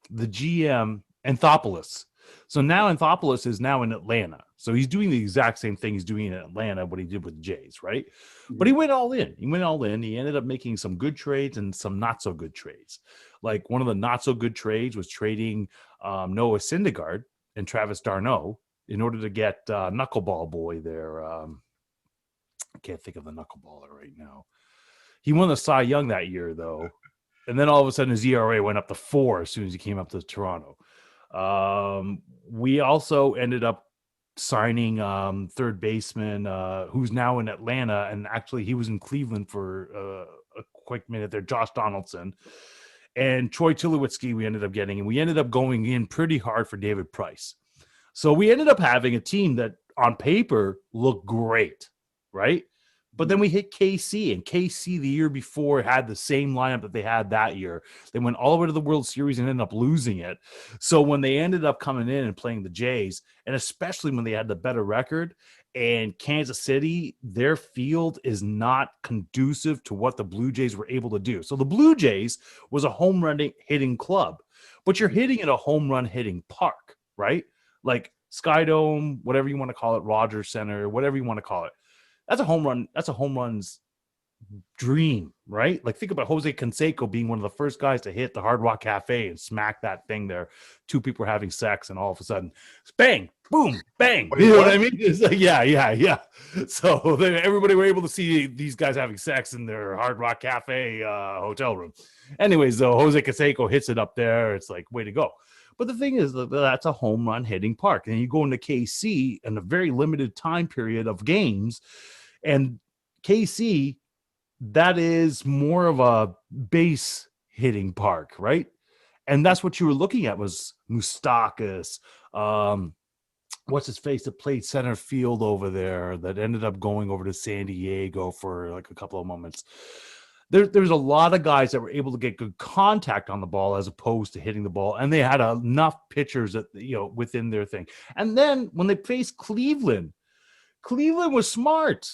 S3: The GM Anthopoulos. So now Anthopoulos is now in Atlanta. So he's doing the exact same thing he's doing in Atlanta, what he did with the Jays, right? But he went all in. He went all in. He ended up making some good trades and some not so good trades. Like one of the not so good trades was trading Noah Syndergaard and Travis d'Arnaud in order to get Knuckleball Boy there. I can't think of the knuckleballer right now. He won the Cy Young that year, though. And then all of a sudden his ERA went up to 4 as soon as he came up to Toronto. We also ended up signing third baseman who's now in Atlanta, and actually he was in Cleveland for a quick minute there, Josh Donaldson. And Troy Tulowitzki we ended up getting, and we ended up going in pretty hard for David Price. So we ended up having a team that on paper looked great, right? But then we hit KC, and KC the year before had the same lineup that they had that year. They went all the way to the World Series and ended up losing it. So when they ended up coming in and playing the Jays, and especially when they had the better record, and Kansas City, their field is not conducive to what the Blue Jays were able to do. So the Blue Jays was a home run hitting club, but you're hitting in a home run hitting park, right? Like Skydome, whatever you want to call it, Rogers Center, whatever you want to call it. That's a home run. That's a home run's dream, right? Like think about Jose Canseco being one of the first guys to hit the Hard Rock Cafe and smack that thing there. 2 people were having sex, and all of a sudden, bang, boom, bang. You know what I mean? It's like, yeah. So then everybody were able to see these guys having sex in their Hard Rock Cafe hotel room. Anyways, though, Jose Canseco hits it up there. It's like, way to go. But the thing is that that's a home run hitting park. And you go into KC in a very limited time period of games, and KC, that is more of a base hitting park, right? And that's what you were looking at was Moustakas, what's his face that played center field over there that ended up going over to San Diego for like a couple of moments. There's a lot of guys that were able to get good contact on the ball as opposed to hitting the ball, and they had enough pitchers that within their thing. And then when they faced Cleveland was smart.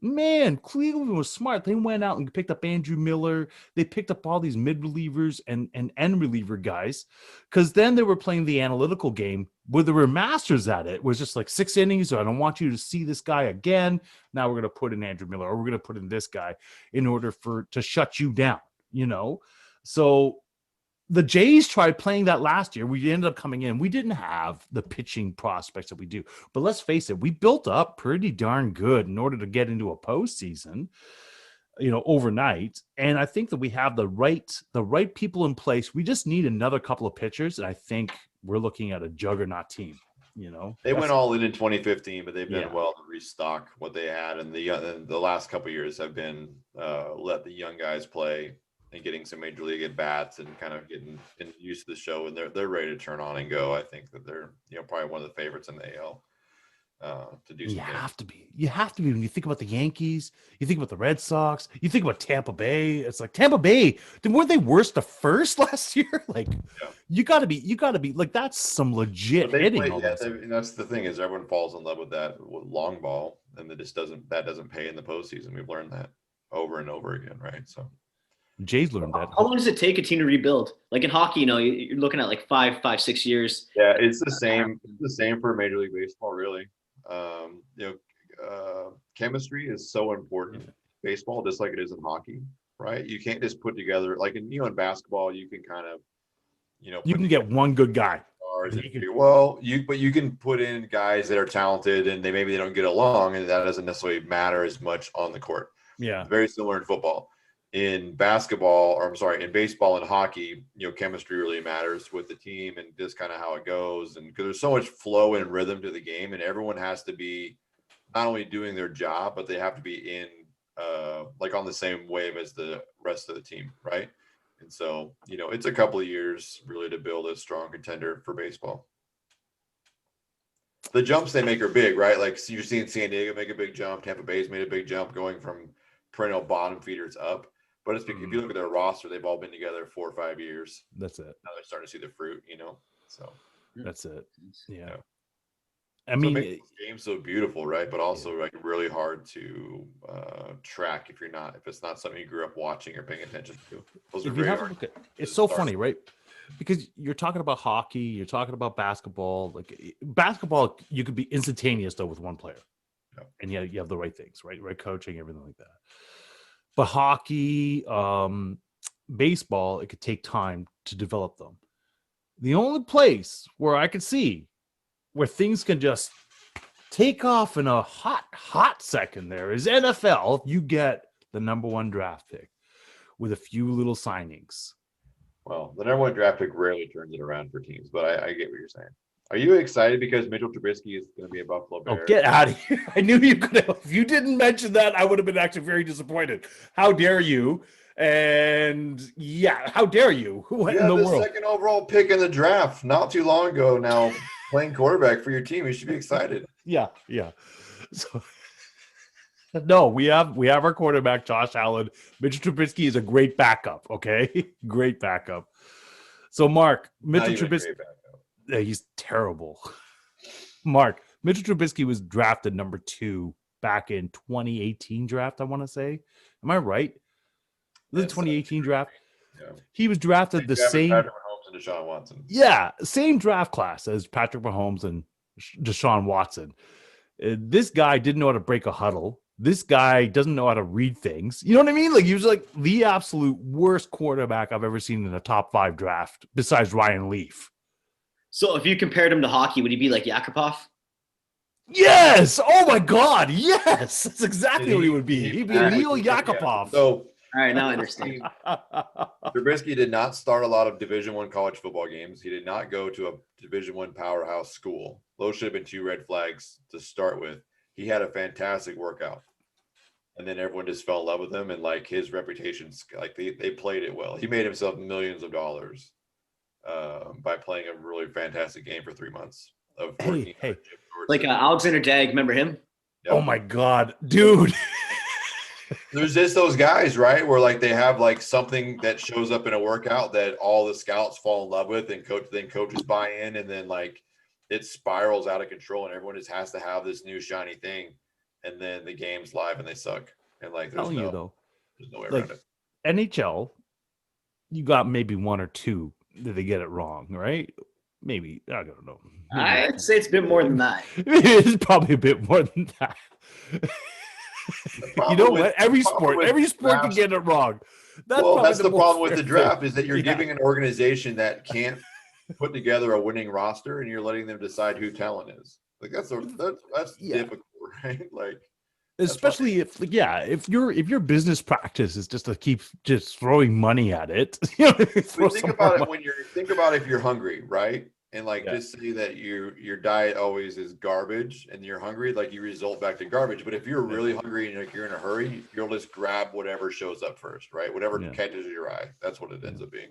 S3: Man, Cleveland was smart. They went out and picked up Andrew Miller. They picked up all these mid relievers and end reliever guys, because then they were playing the analytical game where there were masters at it. It was just like 6 innings. So I don't want you to see this guy again. Now we're going to put in Andrew Miller, or we're going to put in this guy in order to shut you down, So the Jays tried playing that last year. We ended up coming in. We didn't have the pitching prospects that we do. But let's face it, we built up pretty darn good in order to get into a postseason, overnight. And I think that we have the right people in place. We just need another couple of pitchers, and I think we're looking at a juggernaut team.
S2: They went all in 2015, but they've done well to restock what they had. And the last couple of years have been let the young guys play and getting some major league at bats and kind of getting used to the show, and they're ready to turn on and go. I think that they're probably one of the favorites in the AL to do. You
S3: have to be when you think about the Yankees, you think about the Red Sox, you think about Tampa Bay. It's like Tampa Bay. Weren't they worse to first last year? Like you got to be like that's some legit hitting.
S2: And that's the thing is everyone falls in love with that long ball, and that doesn't pay in the postseason. We've learned that over and over again, right? So.
S3: Jay's learned that.
S4: How long does it take a team to rebuild? Like in hockey, you're looking at like 5-6 years.
S2: Yeah, it's the same. It's the same for Major League Baseball, really. Chemistry is so important in baseball, just like it is in hockey, right? You can't just put together like in basketball. You can kind of,
S3: you can get one good guy.
S2: But you can put in guys that are talented and they don't get along, and that doesn't necessarily matter as much on the court.
S3: Yeah,
S2: very similar in football. In baseball and hockey, chemistry really matters with the team and just kind of how it goes. And because there's so much flow and rhythm to the game, and everyone has to be not only doing their job, but they have to be in like on the same wave as the rest of the team, right? And so, it's a couple of years really to build a strong contender for baseball. The jumps they make are big, right? Like you're seeing San Diego make a big jump. Tampa Bay's made a big jump going from perennial bottom feeders up. But it's because if you look at their roster, they've all been together 4 or 5 years.
S3: That's it.
S2: Now they're starting to see the fruit, So
S3: that's it. Yeah.
S2: I mean, it makes the game so beautiful, right? But also like really hard to track if it's not something you grew up watching or paying attention to. Those are very hard.
S3: It's so funny, right? because you're talking about hockey, you're talking about basketball. Like basketball, you could be instantaneous though with one player, and yeah, you have the right things, right coaching, everything like that. But hockey, baseball, it could take time to develop them. The only place where I could see where things can just take off in a hot second there is NFL. If you get the number 1 draft pick with a few little signings.
S2: Well, the number 1 draft pick rarely turns it around for teams, but I get what you're saying. Are you excited because Mitchell Trubisky is going to be a Buffalo Bear?
S3: Oh, get out of here. I knew you could have. If you didn't mention that, I would have been actually very disappointed. How dare you? And yeah, how dare you? What in the world?
S2: Second overall pick in the draft not too long ago now, playing quarterback for your team. You should be excited.
S3: Yeah. So no, we have our quarterback, Josh Allen. Mitchell Trubisky is a great backup, okay? Great backup. So Mark, Mitchell Trubisky. He's terrible. Mark, Mitchell Trubisky was drafted number 2 back in 2018 draft, I want to say. Am I right? The 2018 draft. Yeah. He was drafted the same.
S2: Patrick Mahomes and Deshaun Watson.
S3: Yeah, same draft class as Patrick Mahomes and Deshaun Watson. This guy didn't know how to break a huddle. This guy doesn't know how to read things. You know what I mean? Like he was like the absolute worst quarterback I've ever seen in a top 5 draft, besides Ryan Leaf.
S4: So if you compared him to hockey, would he be like Yakupov?
S3: Yes. Oh my God. Yes. That's exactly what he would be. He'd be Neil Yakupov.
S2: So,
S4: all right, now I understand.
S2: Trubisky did not start a lot of Division I college football games. He did not go to a Division I powerhouse school. Those should have been 2 red flags to start with. He had a fantastic workout. And then everyone just fell in love with him. And like his reputation, like they played it well. He made himself millions of dollars by playing a really fantastic game for 3 months.
S3: Hey.
S4: Like Alexander Dag, remember him?
S3: Yep. Oh my God, dude.
S2: There's just those guys, right? Where like they have like something that shows up in a workout that all the scouts fall in love with, and coaches buy in, and then like it spirals out of control, and everyone just has to have this new shiny thing, and then the game's live and they suck. And like there's no way around it.
S3: NHL, you got maybe 1 or 2 that they get it wrong, right? Maybe I don't know.
S4: I'd say it's a bit more than that.
S3: It's probably a bit more than that. You know what? Every sport can get it wrong.
S2: That's the problem with the draft is that you're giving an organization that can't put together a winning roster, and you're letting them decide who talent is. Like that's difficult, right? Like
S3: especially if your business practice is just to keep just throwing money at it.
S2: Think about it if you're hungry, right? And like just say that your diet always is garbage and you're hungry, like you result back to garbage. But if you're really hungry and like you're in a hurry, you'll just grab whatever shows up first, right? Whatever catches your eye. That's what it ends up being.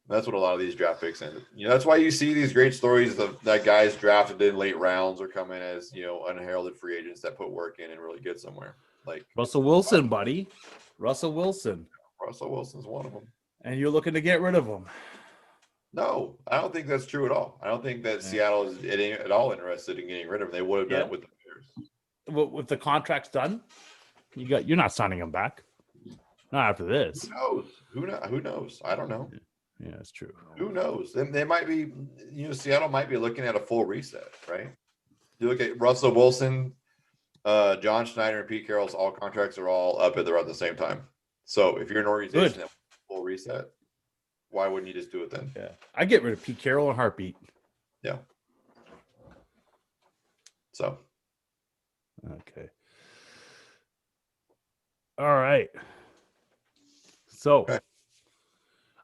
S2: That's what a lot of these draft picks end up. That's why you see these great stories that guys drafted in late rounds or come in as, unheralded free agents that put work in and really get somewhere. Like
S3: Russell Wilson, buddy. Russell Wilson.
S2: Russell Wilson's one of them.
S3: And you're looking to get rid of him.
S2: No, I don't think that's true at all. I don't think that Seattle is at all interested in getting rid of him. They would have done it with the Bears.
S3: With the contract's done, you're not signing him back. Not after this.
S2: Who knows? I don't know.
S3: Yeah, that's true.
S2: Who knows? They might be, Seattle might be looking at a full reset, right? You look at Russell Wilson, John Schneider, and Pete Carroll's all contracts are all up at the same time. So if you're an organization that full reset, why wouldn't you just do it then?
S3: Yeah, I get rid of Pete Carroll and heartbeat.
S2: Yeah. So.
S3: Okay. All right. So. Okay.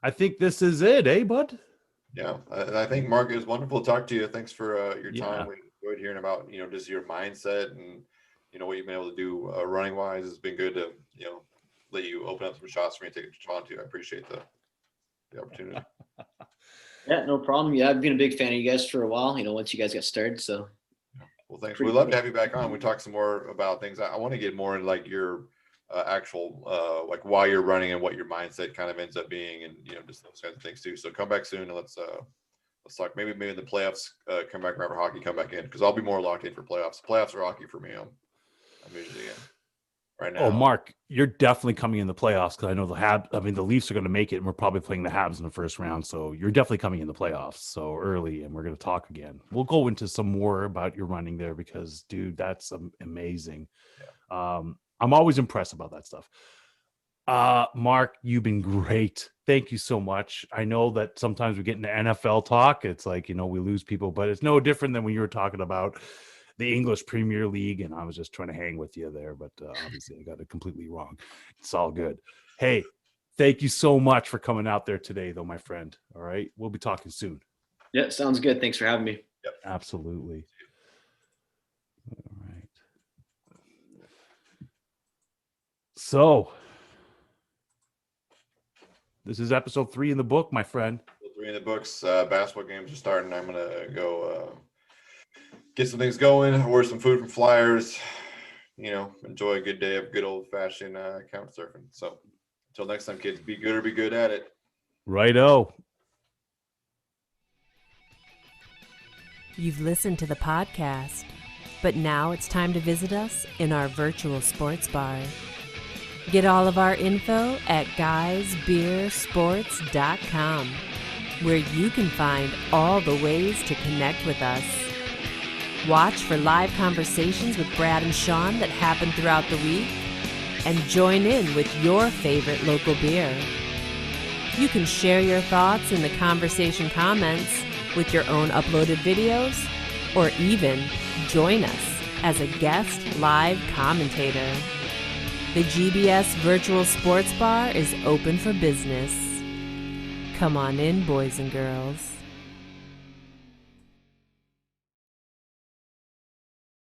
S3: I think this is it, bud?
S2: Yeah, I think Mark, it was wonderful to talk to you. Thanks for your time. We enjoyed hearing about just your mindset and what you've been able to do running wise. It's been good to let you open up some shots for me to take a shot to. I appreciate the opportunity.
S4: Yeah, no problem. Yeah, I've been a big fan of you guys for a while. Once you guys got started. So.
S2: Well, thanks. We'd love to have you back on. We talk some more about things. I want to get more into like your. Actual like why you're running and what your mindset kind of ends up being, and just those kinds of things too. So come back soon and let's talk. Maybe in the playoffs, come back. Remember hockey, come back in because I'll be more locked in for playoffs. Playoffs are hockey for me. I'm usually in. right now.
S3: Oh, Mark, you're definitely coming in the playoffs because I know the Leafs are going to make it, and we're probably playing the Habs in the first round. So you're definitely coming in the playoffs so early, and we're going to talk again. We'll go into some more about your running there because, dude, that's amazing. Yeah. I'm always impressed about that stuff. Mark, you've been great. Thank you so much. I know that sometimes we get into NFL talk. It's like, we lose people, but it's no different than when you were talking about the English Premier League, and I was just trying to hang with you there, but obviously I got it completely wrong. It's all good. Hey, thank you so much for coming out there today, though, my friend. All right, we'll be talking soon.
S4: Yeah, sounds good. Thanks for having me.
S2: Yep,
S3: absolutely. All right. So this is episode 3 in the book, my friend.
S2: 3 in the books. Basketball games are starting. I'm gonna go get some things going, order some food from Flyers, enjoy a good day of good old-fashioned couch surfing. So until next time, kids, be good or be good at it.
S3: Righto.
S1: You've listened to the podcast, but now it's time to visit us in our virtual sports bar. Get all of our info at guysbeersports.com, where you can find all the ways to connect with us. Watch for live conversations with Brad and Sean that happen throughout the week, and join in with your favorite local beer. You can share your thoughts in the conversation comments with your own uploaded videos, or even join us as a guest live commentator. The GBS Virtual Sports Bar is open for business. Come on in, boys and girls.